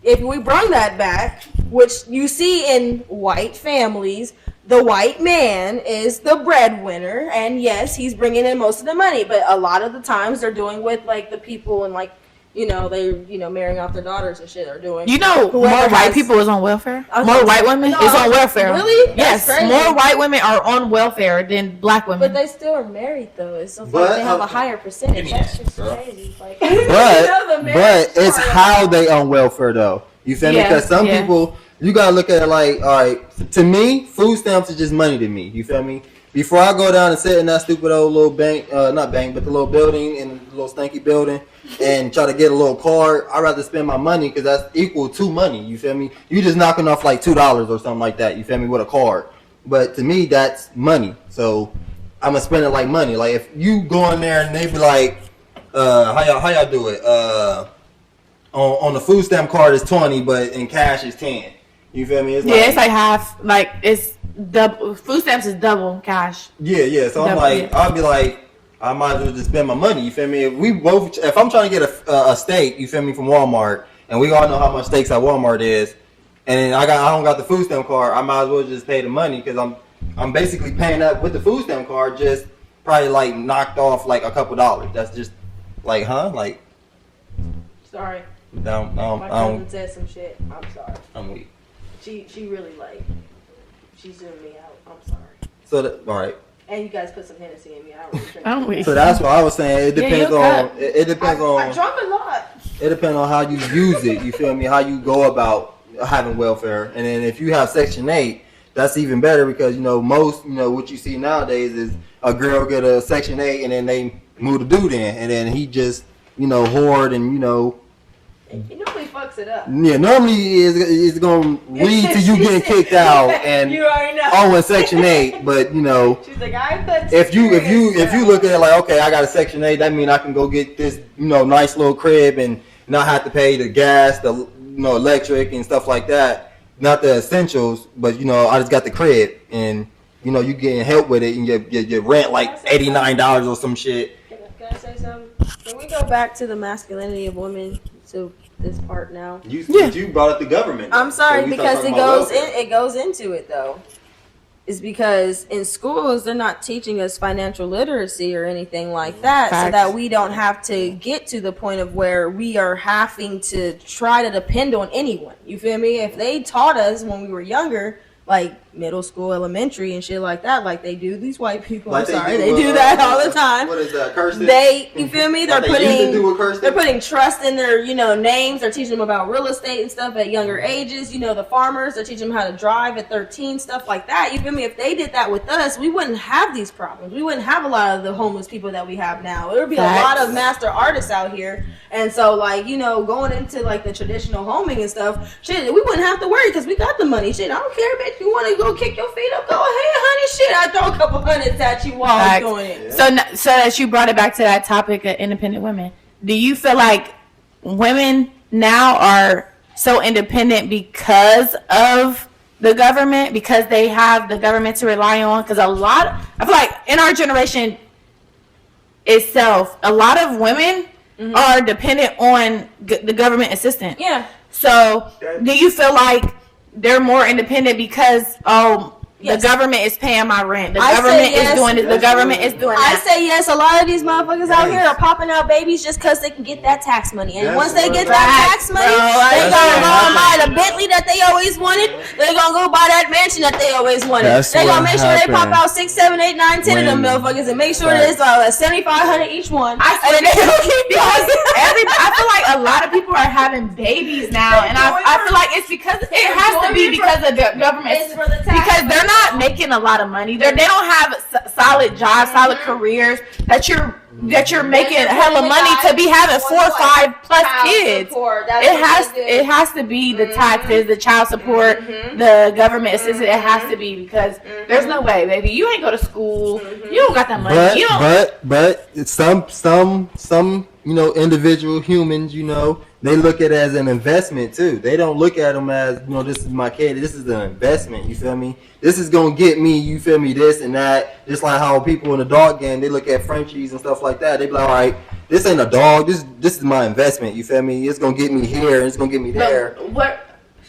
Speaker 3: if we bring that back, which you see in white families, the white man is the breadwinner, and yes, he's bringing in most of the money. But a lot of the times, they're doing with like the people and like. They're marrying off their daughters and shit. Are doing.
Speaker 1: More white people is on welfare. More white women is on welfare.
Speaker 3: Really?
Speaker 1: Yes, more white women are on welfare than black women.
Speaker 3: But they still are married though. It's so funny they have a higher percentage. That's just crazy. Like,
Speaker 4: but it's how they on welfare though. You feel me? Because some people, you gotta look at it like, all right. To me, food stamps is just money to me. You feel me? Before I go down and sit in that stupid old little bank, not bank, but the little building and the little stanky building and try to get a little card, I'd rather spend my money because that's equal to money. You feel me? You just knocking off like $2 or something like that. You feel me? With a card. But to me, that's money. So I'm going to spend it like money. Like if you go in there and they be like, how y'all do it? On the food stamp card is 20, but in cash is 10. You feel me?
Speaker 1: It's like half. Like it's double. Food stamps is double cash.
Speaker 4: Yeah. So I'm like, I'll be like, I might as well just spend my money. You feel me? If I'm trying to get a steak, you feel me, from Walmart, and we all know how much steaks at Walmart is, and then I don't got the food stamp card, I might as well just pay the money because I'm basically paying that with the food stamp card, just probably like knocked off like a couple dollars. That's just like, like.
Speaker 3: Sorry.
Speaker 4: My
Speaker 3: cousin said some shit. I'm sorry.
Speaker 4: I'm weak.
Speaker 3: She really she zoomed me out. I'm sorry.
Speaker 4: So all right.
Speaker 3: And you guys put some Hennessy in me. I don't really drink.
Speaker 1: I'm weak.
Speaker 4: So that's what I was saying. It depends on. It depends on.
Speaker 3: I drum a lot.
Speaker 4: It depends on how you use it. You feel me? How you go about having welfare, and then if you have Section 8, that's even better because most what you see nowadays is a girl get a Section 8 and then they move the dude in, and then he just hoard and
Speaker 3: He normally fucks it up.
Speaker 4: Yeah, normally it's gonna lead to you getting kicked out and
Speaker 3: you already know.
Speaker 4: In Section 8. But
Speaker 3: she's like, I put
Speaker 4: if you look at it like, okay, I got a Section 8, that means I can go get this nice little crib and not have to pay the gas, the electric and stuff like that. Not the essentials, but I just got the crib and you getting help with it and your rent like $89 or some shit.
Speaker 3: Can I say something? Can we go back to the masculinity of women? To this part now.
Speaker 4: You brought up the government.
Speaker 3: I'm sorry because it goes into it though. It's because in schools they're not teaching us financial literacy or anything like that, so that we don't have to get to the point of where we are having to try to depend on anyone. You feel me? If they taught us when we were younger, like middle school, elementary, and shit like that, like they do these white people. Like they do that all the time.
Speaker 4: What is that? Cursive?
Speaker 3: You feel me? They're putting trust in their, names. They're teaching them about real estate and stuff at younger ages. The farmers, they're teaching them how to drive at 13, stuff like that. You feel me? If they did that with us, we wouldn't have these problems. We wouldn't have a lot of the homeless people that we have now. There would be a lot of master artists out here. And so, going into the traditional homing and stuff, shit, we wouldn't have to worry because we got the money. Shit, I don't care, bitch. You want to go kick your feet up? Go ahead, honey. Shit, I throw a couple hundreds at you while I'm doing it.
Speaker 1: So that you brought it back to that topic of independent women, do you feel like women now are so independent because of the government, because they have the government to rely on? Because I feel like in our generation itself, a lot of women are dependent on the government assistance.
Speaker 3: Yeah.
Speaker 1: So do you feel like they're more independent because the government is paying my rent, the government is doing this, the government is doing that?
Speaker 3: I say yes. A lot of these motherfuckers out here are popping out babies just because they can get that tax money, and once they get that tax money, they're gonna go and buy the Bentley that they always wanted. They're gonna go buy that mansion that they always wanted. They're gonna make sure they pop out 6, 7, 8, 9, 10 of them motherfuckers and make sure that it's $7,500 each one.
Speaker 1: I feel like a lot of people are having babies now, and I feel like it's because it has to be because of the government, because they're not making a lot of money. They don't have solid jobs, solid careers that you're that you're making hella money to be having 4 or 5 plus kids. It has to be the taxes, the child support, the government assistance. It has to be, because there's no way, baby. You ain't go to school. You don't got that money.
Speaker 4: But some individual humans, they look at it as an investment too. They don't look at them as, this is my kid. This is an investment. You feel me? This is gonna get me. You feel me? This and that. Just like how people in the dog game, they look at Frenchies and stuff like that. They be like, all right, this ain't a dog. This is my investment. You feel me? It's gonna get me here. And it's gonna get me there.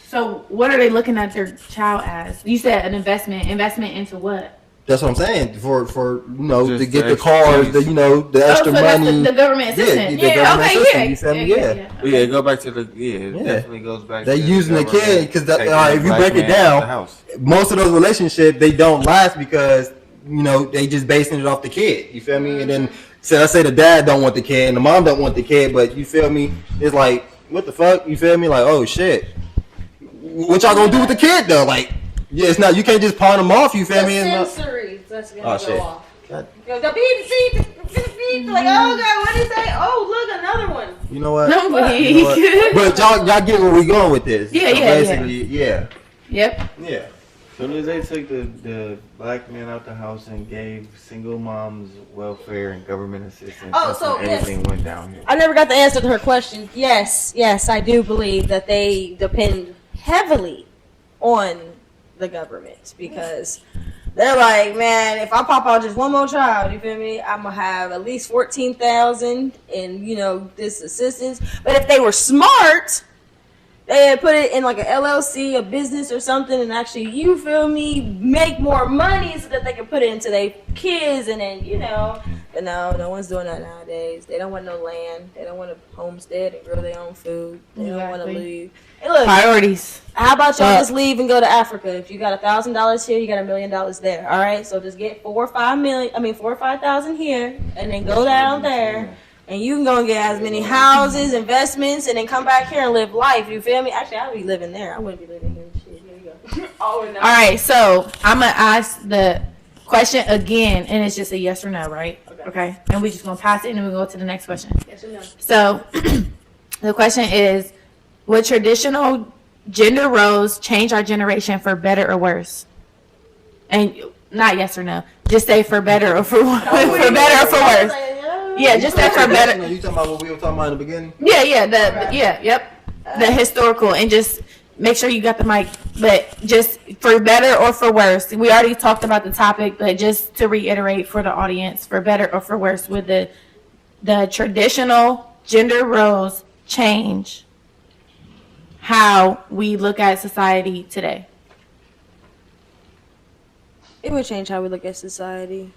Speaker 1: So what are they looking at their child as? You said an investment. Investment into what?
Speaker 4: That's what I'm saying. For
Speaker 5: Just
Speaker 4: to get the cars, the extra money.
Speaker 1: That's the government assistance.
Speaker 4: You feel me?
Speaker 5: Yeah, go back to it definitely goes back.
Speaker 4: They using the kid because if you break it down, most of those relationships they don't last because they just basing it off the kid. You feel me? And then let's say the dad don't want the kid and the mom don't want the kid, but you feel me? It's like, what the fuck? You feel me? Like, oh shit, what y'all gonna do with the kid though? Like. Yeah, it's not. You can't just pawn them off. You feel me?
Speaker 3: Sensory. That's gonna go off.
Speaker 4: God.
Speaker 3: The beep. Like, oh god, what did he say? Oh, look, another one.
Speaker 4: You know what?
Speaker 1: No,
Speaker 4: but y'all get where we going with this.
Speaker 1: Yeah. Yep.
Speaker 4: Yeah.
Speaker 5: As soon as they took the black men out the house and gave single moms welfare and government assistance, everything went downhill.
Speaker 3: I never got the answer to her question. Yes, I do believe that they depend heavily on the government, because they're like, man, if I pop out just one more child, you feel me, I'm gonna have at least 14,000 in this assistance. But if they were smart, they had put it in like a LLC, a business or something, and actually, you feel me, make more money so that they can put it into their kids, and then but no one's doing that nowadays. They don't want no land. They don't want to homestead and grow their own food. They don't want to leave. Hey, look,
Speaker 1: priorities.
Speaker 3: How about y'all just leave and go to Africa? If you got $1,000 here, you got $1 million there. All right, so just get 4 or 5,000 here, and then go down there, and you can go and get as many houses, investments, and then come back here and live life. You feel me? Actually, I would be living there. I wouldn't be living here. Shit, here you go.
Speaker 1: All right, so I'm gonna ask the question again, and it's just a yes or no, right? Okay. And we just gonna pass it, and then we go to the next question.
Speaker 3: Yes or no?
Speaker 1: So the question is, would traditional gender roles change our generation for better or worse? And not yes or no. Just say for better or for worse. For better or for worse. Yeah, just say for better.
Speaker 4: You talking about what we were talking about in the beginning?
Speaker 1: Yeah. The historical, and just make sure you got the mic. But just for better or for worse. We already talked about the topic, but just to reiterate for the audience, for better or for worse, would the traditional gender roles change how we look at society today?
Speaker 3: It would change how we look at society.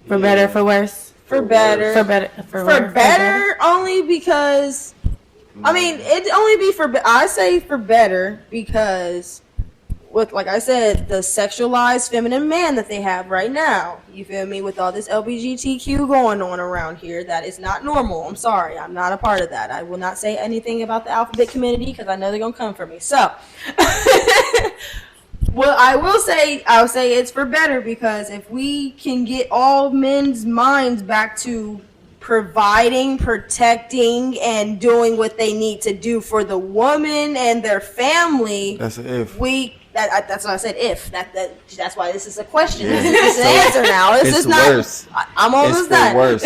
Speaker 1: For better, for worse?
Speaker 3: For better.
Speaker 1: For better,
Speaker 3: only because, it'd only be I say for better because with, like I said, the sexualized feminine man that they have right now. You feel me? With all this LGBTQ going on around here, that is not normal. I'm sorry. I'm not a part of that. I will not say anything about the alphabet community because I know they're going to come for me. So, well, I'll say it's for better because if we can get all men's minds back to providing, protecting, and doing what they need to do for the woman and their family.
Speaker 5: That's an if.
Speaker 3: That's what I said. If that's why this is a question. Yeah. This is an answer now.
Speaker 5: It's not. Worse.
Speaker 3: I'm almost done.
Speaker 5: Worse.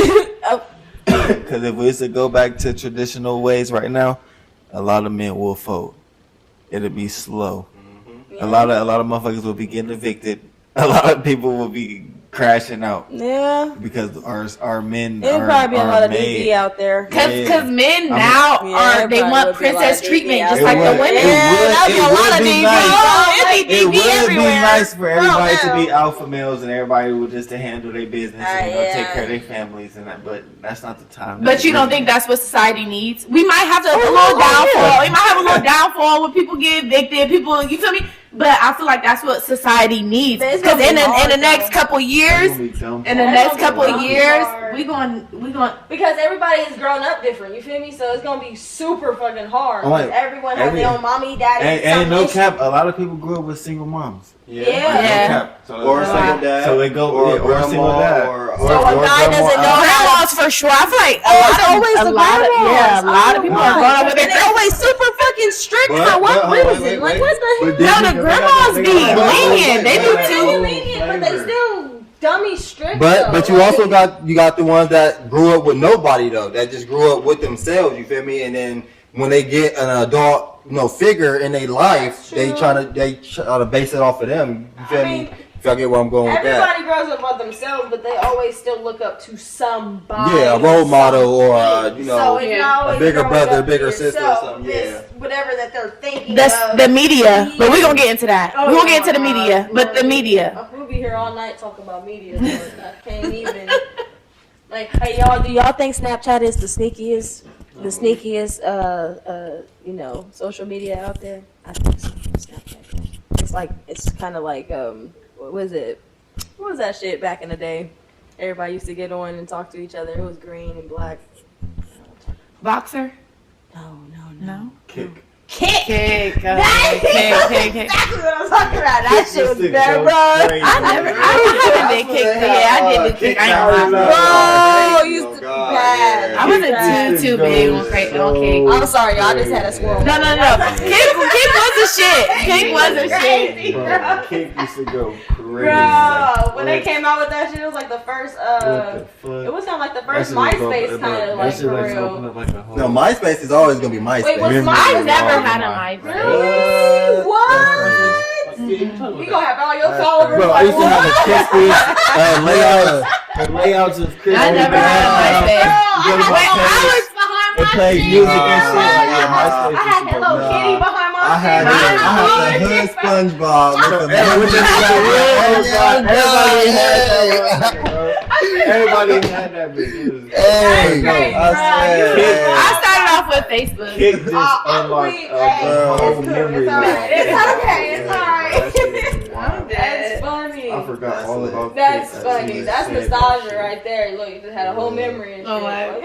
Speaker 5: Because if we was to go back to traditional ways right now, a lot of men will fold. It'll be slow. Mm-hmm. Yeah. A lot of motherfuckers will be getting evicted. A lot of people will be crashing out.
Speaker 3: Yeah.
Speaker 5: Because our men
Speaker 3: It'll probably be a lot of DV out there.
Speaker 1: Because men now they want princess treatment just like the women.
Speaker 5: That'd be a lot of DV.
Speaker 1: It would be
Speaker 5: nice for everybody to be alpha males and everybody would just to handle their business and take care of their families and that. But that's not the time.
Speaker 1: But you don't think that's what society needs? We might have a little downfall. We might have a little downfall when people get evicted. People, you feel me? But I feel like that's what society needs. Because in the next couple years, we going
Speaker 3: because everybody is grown up different. You feel me? So it's gonna be super fucking hard.
Speaker 5: Like,
Speaker 3: everyone has their own mommy, daddy.
Speaker 5: And no cap, a lot of people grew up with single moms.
Speaker 1: Yeah.
Speaker 4: Or a single dad.
Speaker 5: So they go or a single dad.
Speaker 3: So a guy doesn't know
Speaker 1: grandmas for sure. I feel like a lot of people are growing up with their.
Speaker 3: They're always super fucking strict for what reason? Like what the hell?
Speaker 1: No, the grandmas be lenient. They do too.
Speaker 3: Lenient, but they still dummy strict.
Speaker 4: But you also got the ones that grew up with nobody though. That just grew up with themselves. You feel me? And then when they get an adult, figure in their life, they try to base it off of them. You feel me? If y'all get where I'm going with that.
Speaker 3: Everybody grows up about themselves, but they always still look up to somebody.
Speaker 4: Yeah, a role model or
Speaker 3: so
Speaker 4: a bigger brother, bigger sister or something. Yeah.
Speaker 3: Whatever that they're thinking.
Speaker 1: That's the media. But we're gonna get into that. We're gonna get into the media. But the media.
Speaker 3: We'll be here all night talking about media. So I can't even. Like, hey y'all, do y'all think Snapchat is the sneakiest, social media out there? I think so. Snapchat. It's kind of like what was it? What was that shit back in the day? Everybody used to get on and talk to each other. It was green and black.
Speaker 1: Boxer?
Speaker 3: No.
Speaker 5: Kick.
Speaker 1: Kick.
Speaker 3: Exactly what I'm talking about. That shit was bad, bro.
Speaker 1: I haven't been kicked. Yeah, I did the kick. I ain't gonna lie.
Speaker 3: Bro, used to bad.
Speaker 1: I wasn't too big on kick.
Speaker 3: I'm sorry, y'all just had a squirrel.
Speaker 1: No. Kick was a shit. Kick was a shit.
Speaker 5: Bro, Kick used to go crazy.
Speaker 3: Bro, when they came out with that shit, it was like the first. It was kind of like the first MySpace kind of like for real.
Speaker 4: No, MySpace is always gonna be MySpace.
Speaker 3: Wait, was
Speaker 1: I never had a MySpace.
Speaker 3: Really? What? You gonna have all your followers?
Speaker 5: Bro, I used to have a kiss layouts of Chris.
Speaker 1: I never had a MySpace.
Speaker 5: It plays music and shit.
Speaker 3: I had Hello Kitty behind my
Speaker 4: I had the hood SpongeBob
Speaker 5: Everybody had that bitch.
Speaker 4: Hey,
Speaker 1: I started off with Facebook.
Speaker 5: Kick just unlocked a whole memory.
Speaker 3: It's alright.
Speaker 2: That's
Speaker 3: funny.
Speaker 5: I forgot all about
Speaker 3: That's
Speaker 5: Kick.
Speaker 3: funny. That's nostalgia right there. Look, you just had a whole memory and shit.
Speaker 1: Oh my.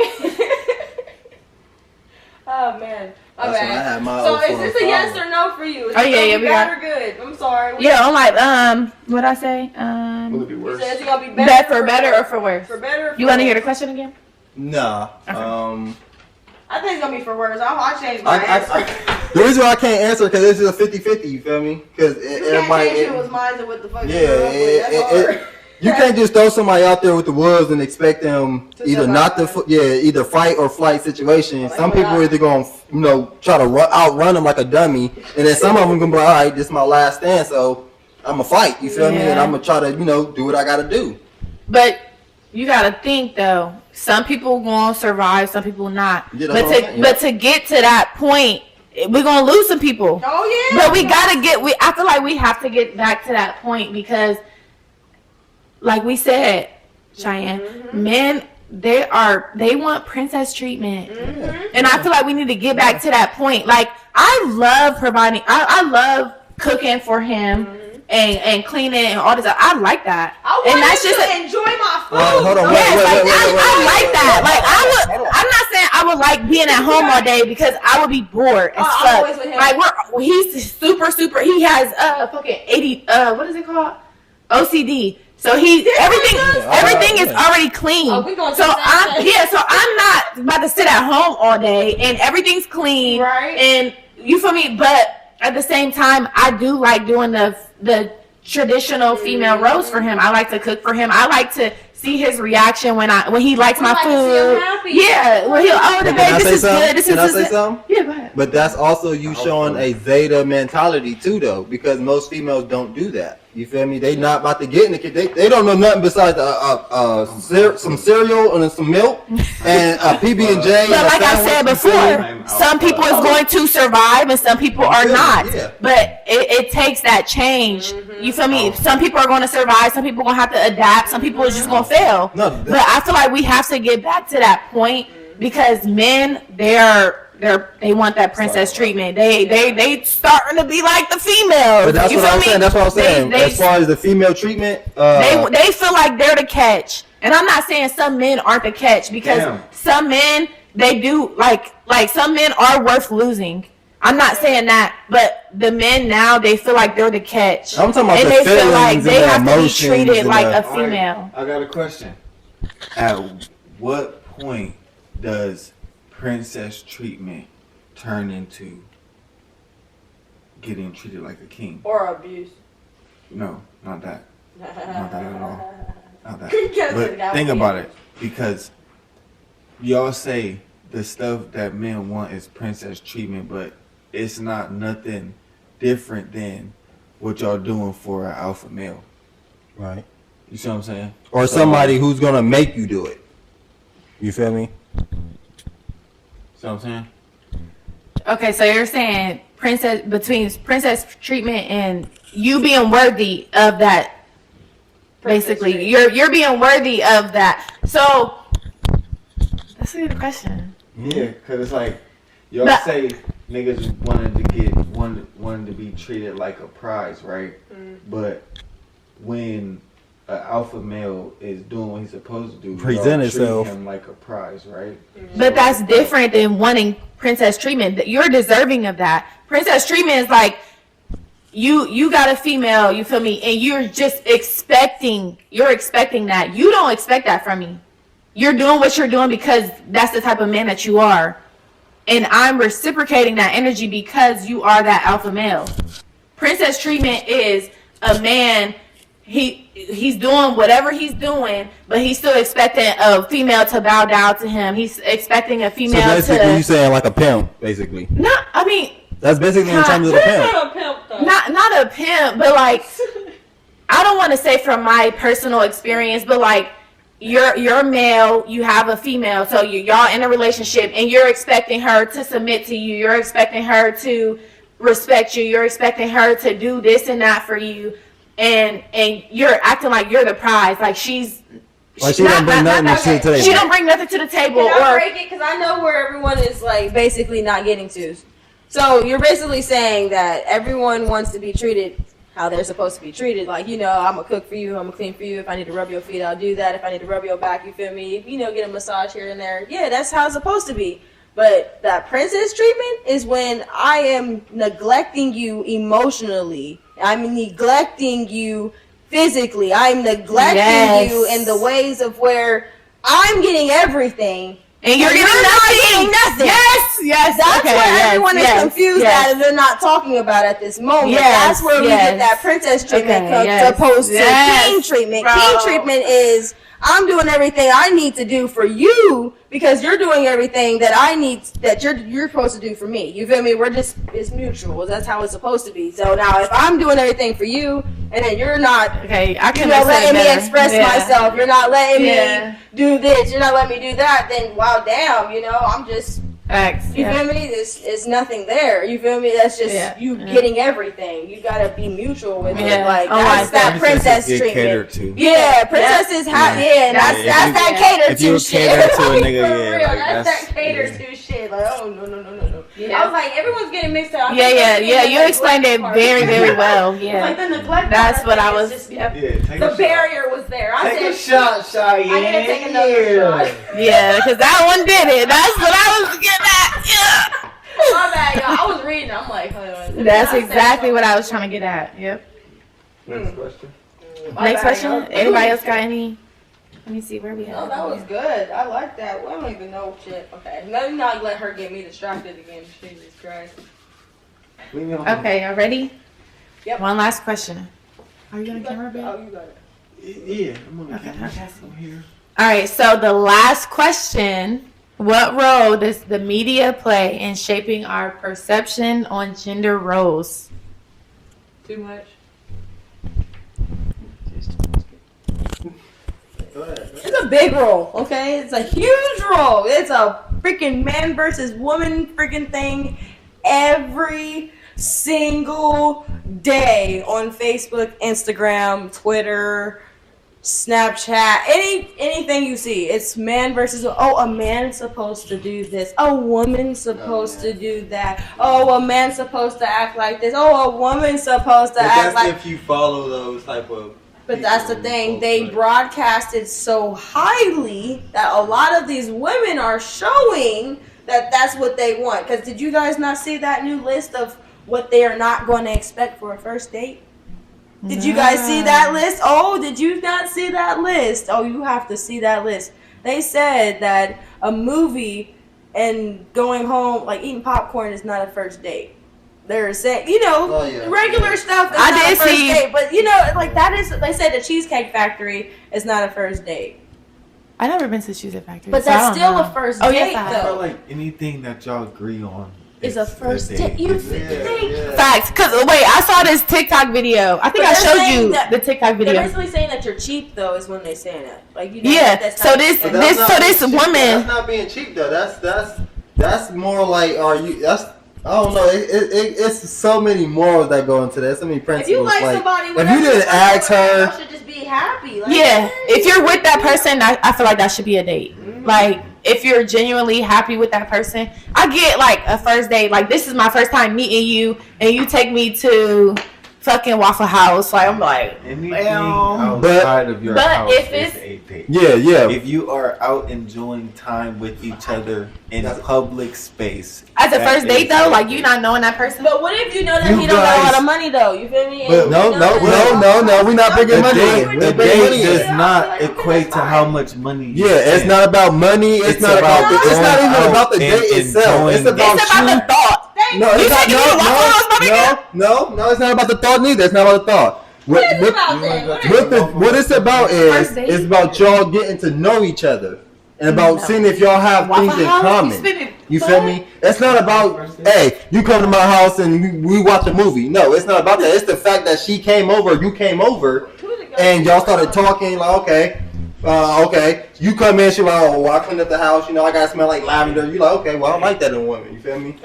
Speaker 3: Oh man. My
Speaker 4: That's when I
Speaker 3: bad.
Speaker 4: had my
Speaker 3: So
Speaker 4: 04
Speaker 3: is this a yes or no for you? Is
Speaker 1: Oh, yeah, we
Speaker 3: bad
Speaker 1: got-
Speaker 3: or good? I'm sorry.
Speaker 1: Yeah, I'm like, what'd I say?
Speaker 5: Will it be
Speaker 3: You
Speaker 5: worse?
Speaker 3: said it's gonna be better
Speaker 1: For better or for worse?
Speaker 3: For better or for
Speaker 1: You want to hear
Speaker 3: worse?
Speaker 1: the question again?
Speaker 4: Nah.
Speaker 3: I think it's gonna be for worse. I'll change my answer.
Speaker 4: The reason why I can't answer because this is a 50-50, you feel me? Because
Speaker 3: You can't
Speaker 4: everybody.
Speaker 3: change who was mine and what the fuck.
Speaker 4: Yeah, you can't just throw somebody out there with the wolves and expect them
Speaker 3: To
Speaker 4: either
Speaker 3: survive.
Speaker 4: either fight or flight situation.
Speaker 3: Like,
Speaker 4: Some
Speaker 3: oh,
Speaker 4: people
Speaker 3: God.
Speaker 4: are either gonna try to outrun them like a dummy, and then some of them gonna be like, all right, this is my last stand, so I'm gonna fight. You feel me? And I'm gonna try to do what I gotta do.
Speaker 1: But you gotta think though. Some people gonna survive, some people not.
Speaker 4: Yeah, that's what I'm saying,
Speaker 1: But to get to that point, we're gonna lose some people.
Speaker 3: Oh yeah.
Speaker 1: But we gotta I feel like we have to get back to that point because, like we said, Cheyenne, men they want princess treatment, and I feel like we need to get back to that point. Like I love providing, I love cooking for him. And cleaning and all this. I like that.
Speaker 3: and that's just enjoy my food.
Speaker 4: Hold on,
Speaker 1: I like that. Like I'm not saying I would like being at home all day because I would be bored as
Speaker 3: I'm
Speaker 1: fuck.
Speaker 3: always with him.
Speaker 1: Like he's super. He has fucking 80. What is it called? OCD. So everything is already clean.
Speaker 3: Oh, we gonna
Speaker 1: so
Speaker 3: do that.
Speaker 1: so I'm not about to sit at home all day and everything's clean.
Speaker 3: Right.
Speaker 1: And you feel me? But at the same time, I do like doing the traditional female roast for him. I like to cook for him. I like to see his reaction when he likes my
Speaker 3: like to see
Speaker 1: food.
Speaker 3: him happy.
Speaker 1: Yeah, when this is good.
Speaker 4: Can I say something?
Speaker 1: Yeah, go ahead.
Speaker 4: But that's also you showing a Zeta mentality too, though, because most females don't do that. You feel me? They not about to get in the kitchen. They don't know nothing besides some cereal and some milk and a PB&J.
Speaker 1: But like I said before, some people is going to survive and some people are not.
Speaker 4: Yeah.
Speaker 1: But it takes that change. You feel me? Some people are going to survive. Some people are going to have to adapt. Some people are just going to fail.
Speaker 4: No,
Speaker 1: But I feel like we have to get back to that point because men, they're they want that princess treatment. They starting to be like the females.
Speaker 4: But that's what I'm saying. That's what I'm saying. As far as the female treatment,
Speaker 1: they feel like they're the catch. And I'm not saying some men aren't the catch, because some men, they do like some men are worth losing. I'm not saying that, but the men now, they feel like they're the catch.
Speaker 4: I'm talking about
Speaker 1: and
Speaker 4: the
Speaker 1: they feel like
Speaker 4: feelings
Speaker 1: they
Speaker 4: and
Speaker 1: have
Speaker 4: the
Speaker 1: to be treated
Speaker 4: emotions
Speaker 1: like
Speaker 4: and
Speaker 1: a female.
Speaker 5: I got a question. At what point does princess treatment turn into getting treated like a king?
Speaker 3: Or abuse.
Speaker 5: No, not that. Not that at all. Not that. But think about it, because y'all say the stuff that men want is princess treatment, but it's not nothing different than what y'all doing for an alpha male.
Speaker 4: right?
Speaker 5: You see what I'm saying?
Speaker 4: Or somebody who's gonna make you do it. You feel me?
Speaker 5: See what I'm saying?
Speaker 1: Okay, so you're saying between princess treatment and you being worthy of that. Basically, you're being worthy of that. So that's a good question.
Speaker 5: Yeah, because it's like y'all say niggas wanted to be treated like a prize, right? But when an alpha male is doing what he's supposed to do,
Speaker 4: Present
Speaker 5: y'all
Speaker 4: itself.
Speaker 5: treat him like a prize, right?
Speaker 1: But that's different than wanting princess treatment. You're deserving of that. Princess treatment is like you got a female, you feel me, and you're just expecting that. You don't expect that from me. You're doing what you're doing because that's the type of man that you are. And I'm reciprocating that energy because you are that alpha male. Princess treatment is a man, he's doing whatever he's doing, but he's still expecting a female to bow down to him. He's expecting a female
Speaker 4: So basically, you saying like a pimp, basically.
Speaker 1: No, I mean,
Speaker 4: That's basically in terms of the pimp.
Speaker 3: Not a pimp, though.
Speaker 1: not a pimp, but like, I don't want to say from my personal experience, but like, you're male, you have a female, so y'all in a relationship, and you're expecting her to submit to you. You're expecting her to respect you. You're expecting her to do this and that for you, and you're acting like you're the prize. Like she don't bring nothing to the table. She don't bring nothing to the table.
Speaker 3: Can I break it? Because I know where everyone is like basically not getting to. So you're basically saying that everyone wants to be treated how they're supposed to be treated. Like, you know, I'm going to cook for you. I'm going to clean for you. If I need to rub your feet, I'll do that. If I need to rub your back, you feel me? You know, get a massage here and there. Yeah, that's how it's supposed to be. But that princess treatment is when I am neglecting you emotionally. I'm neglecting you physically. I'm neglecting you in the ways of where I'm getting everything.
Speaker 1: And you're getting nothing. Yes.
Speaker 3: That's what everyone is confused at, and they're not talking about at this moment. That's where we get that princess treatment opposed to king treatment. King treatment is I'm doing everything I need to do for you because you're doing everything that I need that you're supposed to do for me. You feel me? It's mutual. That's how it's supposed to be. So now if I'm doing everything for you and then you're not letting me express myself, you're not letting me do this, you're not letting me do that, then wow damn, you know, I'm just you feel me? It's nothing there. You feel me? That's just you getting everything. You gotta be mutual with it. Like that's that princess treatment. Yeah, princesses have that's that cater to shit.
Speaker 5: If you cater to a nigga,
Speaker 3: that's that cater to shit. Like no. Yeah. I was like, everyone's getting mixed up.
Speaker 1: Yeah. You explained it very, very well. Yeah.
Speaker 2: Like the neglect.
Speaker 1: That's what I was.
Speaker 3: The barrier was there. I
Speaker 5: take a shot, Cheyenne.
Speaker 3: I gotta take another shot.
Speaker 1: Yeah, because that one did it. That's what I was getting at. Yeah.
Speaker 3: My bad, y'all. I was reading. I'm like,
Speaker 1: that's exactly what I was trying to get at. Yep.
Speaker 5: Next question.
Speaker 1: Next question. Anybody else got any? Let me see where we
Speaker 3: are.
Speaker 1: at.
Speaker 3: Oh, that was good. I like that. I don't even know shit. Okay. Let me not let her get me distracted again. Jesus Christ.
Speaker 1: Okay, y'all ready?
Speaker 3: Yep.
Speaker 1: One last question. Are you on the camera, babe?
Speaker 3: Oh, you got it.
Speaker 5: Yeah, I'm on the camera.
Speaker 1: Okay.
Speaker 5: I'm here.
Speaker 1: All right, so the last question. What role does the media play in shaping our perception on gender roles?
Speaker 3: Too much. It's a big role, okay? It's a huge role. It's a freaking man versus woman freaking thing every single day on Facebook, Instagram, Twitter, Snapchat, anything you see, it's man versus a man's supposed to do this, a woman's supposed to do that, a man's supposed to act like this, a woman's supposed to act like.
Speaker 4: If you follow those type of.
Speaker 3: But that's the thing, they broadcast it so highly that a lot of these women are showing that that's what they want. Because did you guys not see that new list of what they are not going to expect for a first date? Did you guys see that list? Oh, did you not see that list? Oh, you have to see that list. They said that a movie and going home, like eating popcorn, is not a first date. They're saying, regular stuff is not a first date. But, like that is, they said the Cheesecake Factory is not a first date.
Speaker 1: I never been to Cheesecake Factory.
Speaker 3: But that's still a first date,
Speaker 1: yes,
Speaker 5: I
Speaker 3: though.
Speaker 5: feel like anything that y'all agree on
Speaker 3: is a first date. You think?
Speaker 1: Facts. Because, wait, I saw this TikTok video. I think I showed you the TikTok video.
Speaker 3: They're basically saying that you're cheap, though, is when they're saying that. Like,
Speaker 1: So this woman.
Speaker 4: That's not being cheap, though. That's more like, I don't know. It's so many morals that go into that. So many principles.
Speaker 3: If you like somebody,
Speaker 4: if you didn't ask her,
Speaker 3: you should just be happy. Like,
Speaker 1: if you're with that person, I feel like that should be a date. Mm-hmm. Like, if you're genuinely happy with that person, I get like a first date. Like, this is my first time meeting you, and you take me to fucking Waffle House. Like, I'm like,
Speaker 5: anything outside of your house
Speaker 1: if
Speaker 5: is a date.
Speaker 4: Yeah.
Speaker 5: If you are out enjoying time with each other in a public space,
Speaker 1: as a first date though, like you not knowing that person.
Speaker 3: But what if you know that he don't got a lot of money though? You feel me?
Speaker 4: But no, we're not bringing money.
Speaker 5: The date does not equate to how much money.
Speaker 4: It's not about money. It's not even about the date itself. It's about
Speaker 1: the thought.
Speaker 4: No, it's not. No, it's not about the thought neither. It's not about the thought. What it's about is it's about y'all getting to know each other and about seeing if y'all have things in common. You feel me? It's not about, hey, you come to my house and we watch a movie. No, it's not about that. It's the fact that she came over, you came over, and y'all started talking like, okay. You come in, she like, I cleaned up the house, I gotta smell like lavender. You like, okay, well, I like that in a woman, you feel me?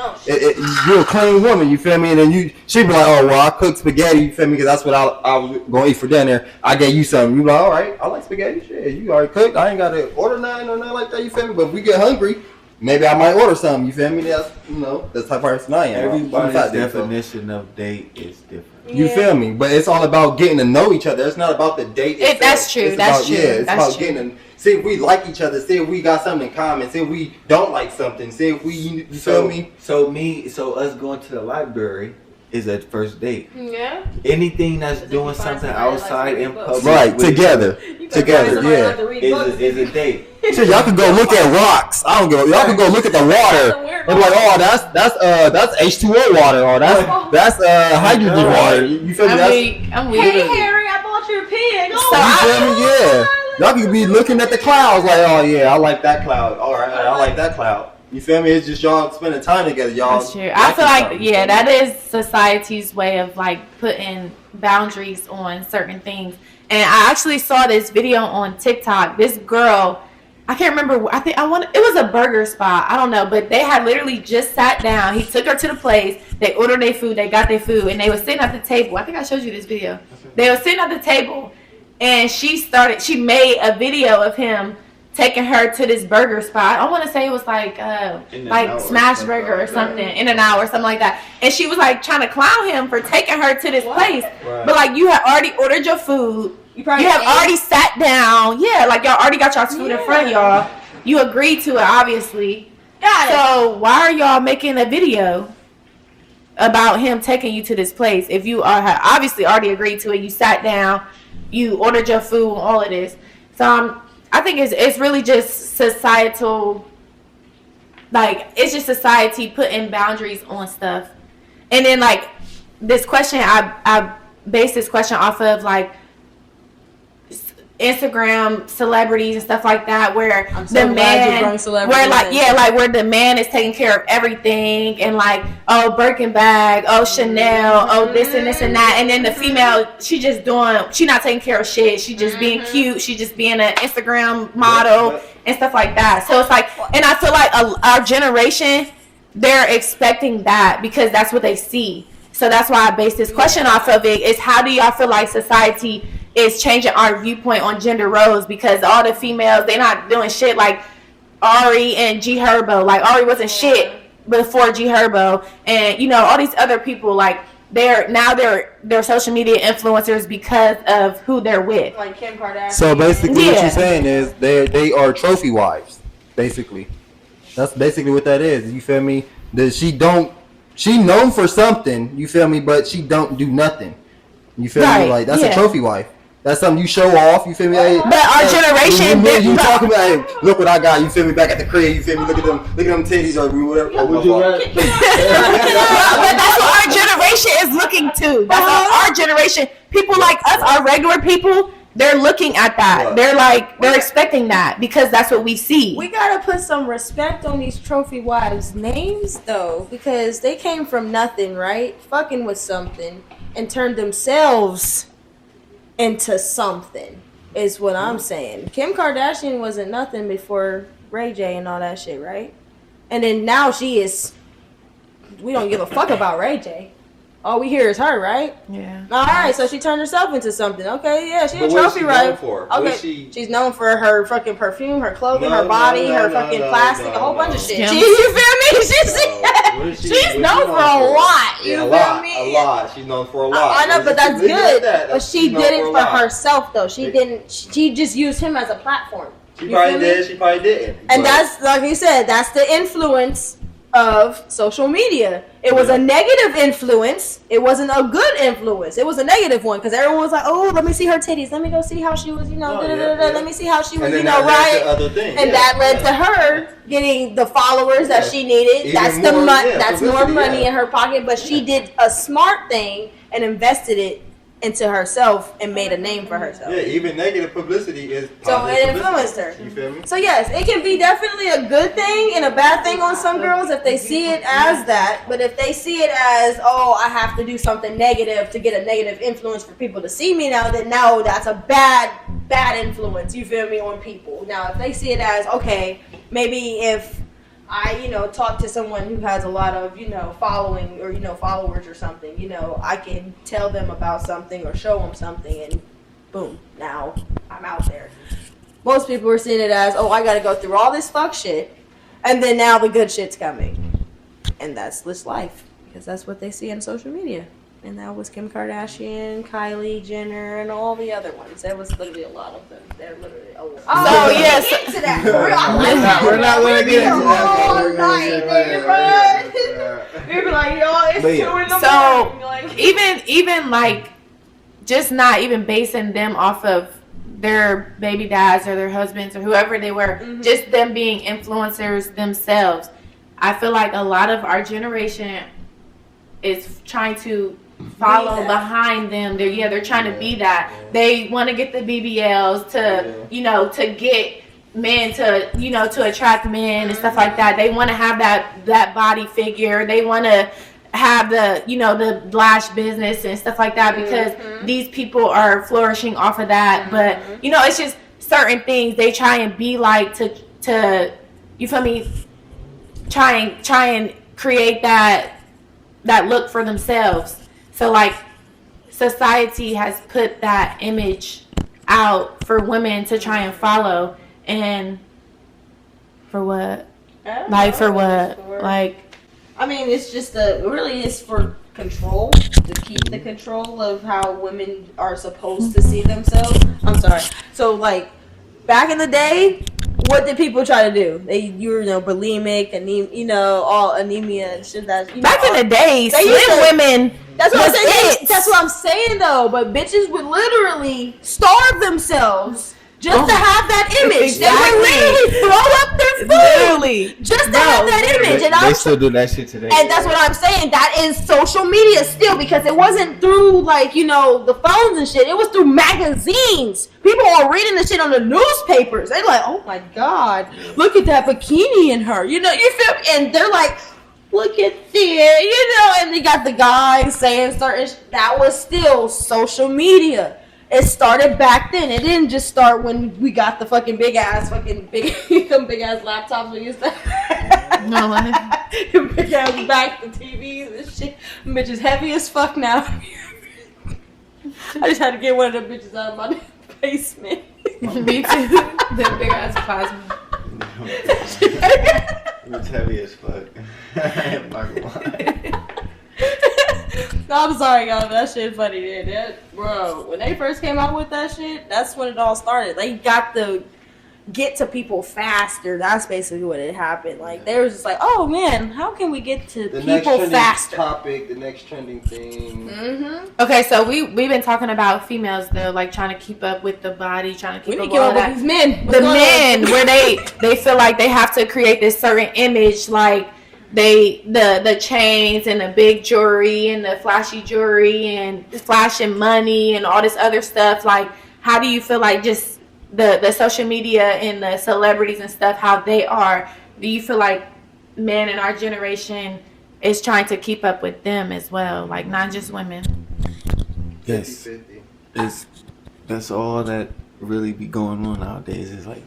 Speaker 4: You're a clean woman, you feel me? And then she be like, I cooked spaghetti, you feel me? Because that's what I was gonna eat for dinner. I gave you something. You like, all right, I like spaghetti, shit. You already cooked. I ain't gotta order nothing or nothing like that, you feel me? But if we get hungry, maybe I might order something, you feel me? That's, the type of person I am.
Speaker 5: Everybody's definition of date is different.
Speaker 4: You feel me? But it's all about getting to know each other. It's not about the date itself.
Speaker 1: That's true.
Speaker 4: It's about getting to see if we like each other, see if we got something in common, see if we don't like something, see if we, you feel me?
Speaker 5: So us going to the library is a first date. Yeah. Anything that's doing something outside in public.
Speaker 4: Right, together, is
Speaker 5: a date.
Speaker 4: So y'all can go look at rocks. Y'all can go look at the water. And like, that's H2O water, or that's hydrogen water. You feel me?
Speaker 1: I'm weak.
Speaker 3: Hey Harry, I bought you a pig.
Speaker 4: You feel me? Yeah. Y'all can be looking at the clouds like, oh yeah, I like that cloud. All right, I like that cloud. You feel me? It's just y'all spending time together, y'all.
Speaker 1: That's true. I feel like, that is society's way of like putting boundaries on certain things. And I actually saw this video on TikTok. This girl, I can't remember. It was a burger spot. I don't know, but they had literally just sat down. He took her to the place. They ordered their food. They got their food, and they were sitting at the table. I think I showed you this video. They were sitting at the table, and she made a video of him taking her to this burger spot. I want to say it was like Smash Burger or something, In-N-Out or something like that. And she was like trying to clown him for taking her to this place. Right. But like, you had already ordered your food. You have already sat down. Yeah, like y'all already got y'all's food in front of y'all. You agreed to it, obviously. So why are y'all making a video about him taking you to this place if you have obviously already agreed to it? You sat down, you ordered your food, all of this. So I think it's really just societal, like, it's just society putting boundaries on stuff. And then, like, this question, I based this question off of, like, Instagram celebrities and stuff like that, where the man, where the man is taking care of everything, and like, Birkin bag, Chanel, this and this and that, and then the female, she not taking care of shit. She just being cute. She just being an Instagram model and stuff like that. So it's like, and I feel like our generation, they're expecting that because that's what they see. So that's why I based this question off of it. Is how do y'all feel like society is changing our viewpoint on gender roles, because all the females, they're not doing shit like Ari and G Herbo. Like Ari wasn't shit before G Herbo, and you know all these other people, like they're social media influencers because of who they're with.
Speaker 3: Like Kim Kardashian.
Speaker 4: So basically, what you're saying is they are trophy wives. Basically, that's basically what that is. You feel me? That she known for something. You feel me? But she don't do nothing. You feel me? Like that's a trophy wife. That's something you show off. You feel me? Hey,
Speaker 1: but our generation,
Speaker 4: you talking about? Hey, look what I got. You feel me? Back at the crib. You feel me? Look at them titties or whatever.
Speaker 5: Would you rather?
Speaker 1: but that's what our generation is looking to. That's what our generation. People like us, our regular people, they're looking at that. They're expecting that because that's what we see.
Speaker 3: We gotta put some respect on these trophy wives' names though, because they came from nothing, right? Fucking with something and turned themselves into something is what I'm saying. Kim Kardashian wasn't nothing before Ray J and all that shit, right? And then now she is. We don't give a fuck about Ray J. All we hear is her, right?
Speaker 1: Yeah.
Speaker 3: All right, so she turned herself into something. Okay, yeah, she's a trophy wife. Okay, she's known for her fucking perfume, her clothing, her body, her fucking plastic, a whole bunch of shit. You feel me? She's known for a lot. You feel me?
Speaker 5: A lot. She's known for a lot.
Speaker 3: I know, but that's good. But she did it for herself, though. She didn't. She just used him as a platform.
Speaker 5: She probably did. She probably didn't.
Speaker 3: And that's like you said. That's the influence of social media. It was a negative influence. It wasn't a good influence. It was a negative one because everyone was like, "Oh, let me see her titties. Let me go see how she was, Let me see how she was, right?" And that led to her getting the followers that she needed. That's the money. That's more money in her pocket. But she did a smart thing and invested it into herself and made a name for herself.
Speaker 5: Yeah, even negative publicity is positive.
Speaker 3: So it influenced her.
Speaker 5: You feel me?
Speaker 3: So yes, it can be definitely a good thing and a bad thing on some girls if they see it as that. But if they see it as, oh, I have to do something negative to get a negative influence for people to see me now, then no, that's a bad influence, you feel me, on people. Now, if they see it as, okay, maybe if I, talk to someone who has a lot of, following or, followers or something, I can tell them about something or show them something and boom, now I'm out there. Most people are seeing it as, oh, I got to go through all this fuck shit and then now the good shit's coming. And that's this life because that's what they see on social media. And that was Kim Kardashian, Kylie Jenner, and all the other ones. There was literally a lot of them. They're literally a lot.
Speaker 1: So yes,
Speaker 3: into that.
Speaker 5: We're not going to get into
Speaker 3: all night, We're like, yo, it's 2 in the morning.
Speaker 1: So even like just not even basing them off of their baby dads or their husbands or whoever they were, just them being influencers themselves. I feel like a lot of our generation is trying to follow behind them. They're trying to be that. They want to get the BBLs to get men to attract men and stuff like that. They want to have that body figure. They want to have the lash business and stuff like that because these people are flourishing off of that. But it's just certain things they try and be like to you feel me? Try and create that look for themselves. So like society has put that image out for women to try and follow, and for what? For what? Like,
Speaker 3: I mean, it's just really is for control, to keep the control of how women are supposed to see themselves. I'm sorry. So like back in the day, what did people try to do? You were bulimic, all anemia and shit. Back
Speaker 1: in the day, slim women.
Speaker 3: That's what I'm saying. That's what I'm saying though. But bitches would literally starve themselves just to have that image. Exactly. They would literally throw up their food just to have that image. And
Speaker 5: they still do that shit today.
Speaker 3: And that's what I'm saying. That is social media still, because it wasn't through the phones and shit. It was through magazines. People are reading the shit on the newspapers. They're like, oh my god, look at that bikini in her. You feel me? And they're like, look at this, and they got the guys saying certain that was still social media. It started back then. It didn't just start when we got the fucking big ass laptops we used to have.
Speaker 1: No,
Speaker 3: big ass back, the TVs and shit. Bitch is heavy as fuck now. I just had to get one of them bitches out of my basement.
Speaker 1: Me too. The big ass plasma.
Speaker 5: It's heavy as fuck. I'm not gonna lie.
Speaker 3: No, I'm sorry, y'all, but that shit funny, dude. Bro, when they first came out with that shit, that's when it all started. They got to get to people faster. That's basically what it happened. Like, they were just like, oh, man, how can we get to
Speaker 4: The
Speaker 3: people
Speaker 4: next
Speaker 3: faster?
Speaker 4: topic, the next trending thing.
Speaker 3: Mm-hmm.
Speaker 1: Okay, so we've been talking about females though, like trying to keep up with the body, trying to
Speaker 3: We
Speaker 1: keep
Speaker 3: need to
Speaker 1: up
Speaker 3: get
Speaker 1: with
Speaker 3: over these men.
Speaker 1: the men, where they feel like they have to create this certain image, like the chains and the big jewelry and the flashy jewelry and flashing money and all this other stuff. Like, how do you feel like just the social media and the celebrities and stuff, how they are? Do you feel like men in our generation is trying to keep up with them as well, like not just women?
Speaker 5: Yes.
Speaker 4: 50-50.
Speaker 5: That's all that really be going on nowadays. Is like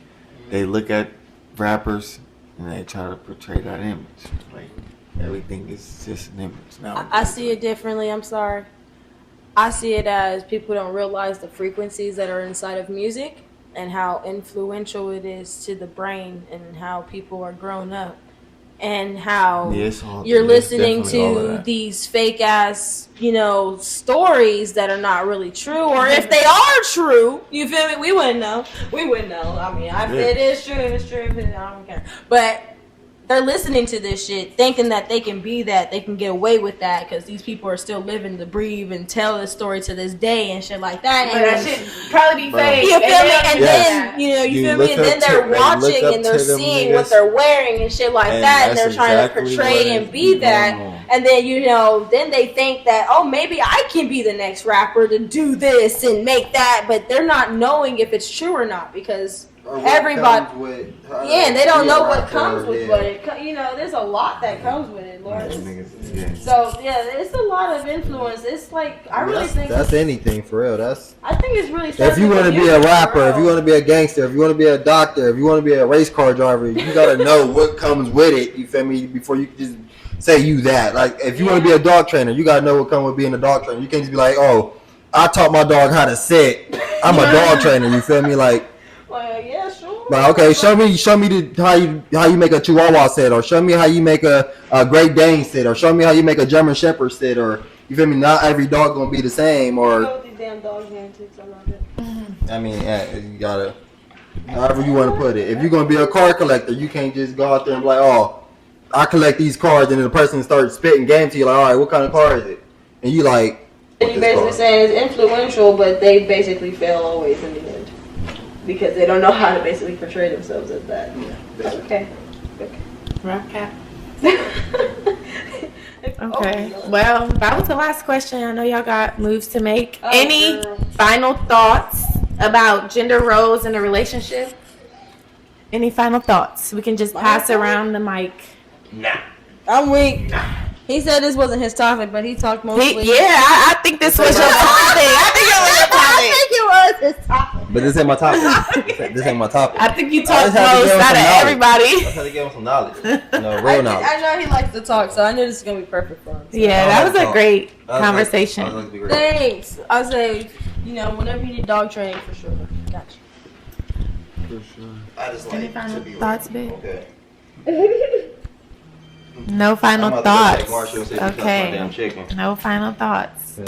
Speaker 5: they look at rappers and they try to portray that image. Like everything is just an image now.
Speaker 3: I see it differently. I'm sorry. I see it as people don't realize the frequencies that are inside of music and how influential it is to the brain and how people are grown up and how you're listening to these fake ass, stories that are not really true, or if they are true, you feel me? We wouldn't know. I mean, if it is true, it's true. If it, I don't care. But they're listening to this shit, thinking that they can be that, they can get away with that, because these people are still living to breathe and tell this story to this day and shit like that.
Speaker 1: But that shit probably be fake.
Speaker 3: You feel me? And
Speaker 5: Yes.
Speaker 3: then, you feel
Speaker 5: look
Speaker 3: me? And
Speaker 5: up
Speaker 3: then they're
Speaker 5: to- like,
Speaker 3: watching
Speaker 5: look up
Speaker 3: and they're
Speaker 5: to them
Speaker 3: seeing what
Speaker 5: niggas.
Speaker 3: they're wearing and shit like
Speaker 5: And
Speaker 3: that, and they're
Speaker 5: that's
Speaker 3: trying to
Speaker 5: exactly
Speaker 3: portray
Speaker 5: what
Speaker 3: and
Speaker 5: is
Speaker 3: be that.
Speaker 5: going on.
Speaker 3: And then, then they think that, oh, maybe I can be the next rapper to do this and make that, but they're not knowing if it's true or not, because everybody, and they don't know what comes with it. There's a lot that comes with it, Lord. So it's a lot of influence. It's like I really think
Speaker 4: that's anything for real.
Speaker 3: I think it's really.
Speaker 4: If you want to be a rapper, if you want to be a gangster, if you want to be a doctor, if you want to be a race car driver, you gotta know what comes with it. You feel me? Before you just say you that. Like if you want to be a dog trainer, you gotta know what comes with being a dog trainer. You can't just be like, oh, I taught my dog how to sit. I'm a dog trainer. You feel me? Like.
Speaker 3: Well, yeah, sure.
Speaker 4: Like, okay, show me how you make a Chihuahua sit, or show me how you make a Great Dane sit, or show me how you make a German Shepherd sit, or you feel me? Not every dog gonna be the same, or.
Speaker 3: With these damn dog antics, I love it.
Speaker 4: I mean, you gotta, however you want to put it. If you're gonna be a car collector, you can't just go out there and be like, oh, I collect these cars, and then the person starts spitting game to you, like, all right, what kind of car is it? And you like.
Speaker 3: And you basically saying it's influential, but they basically fail always in the end. Because they don't know how to basically portray themselves as that. Yeah. Okay.
Speaker 1: Rap cap. Okay. Well, that was the last question. I know y'all got moves to make. Any final thoughts about gender roles in a relationship? Any final thoughts? We can just pass around the mic.
Speaker 4: Nah.
Speaker 3: I'm weak. He said this wasn't his topic, but he talked mostly.
Speaker 1: I think this was your topic. I think it was your topic.
Speaker 3: I think it was his topic.
Speaker 4: But this ain't my topic. This ain't my topic.
Speaker 1: I think you talked most out of everybody.
Speaker 4: I just had to give him some knowledge. Real knowledge.
Speaker 3: I know he likes to talk, so I knew this is gonna be perfect for him. So.
Speaker 1: Yeah, that was a great conversation.
Speaker 3: Thanks. I'll say, whenever you need dog training, for sure. Gotcha.
Speaker 5: For sure.
Speaker 4: I just
Speaker 1: Any final thoughts, babe?
Speaker 4: Okay.
Speaker 1: No final
Speaker 4: I'm about to go
Speaker 1: thoughts.
Speaker 4: take Marshall and see if he cuts my
Speaker 1: Okay.
Speaker 4: damn chicken.
Speaker 1: No final thoughts.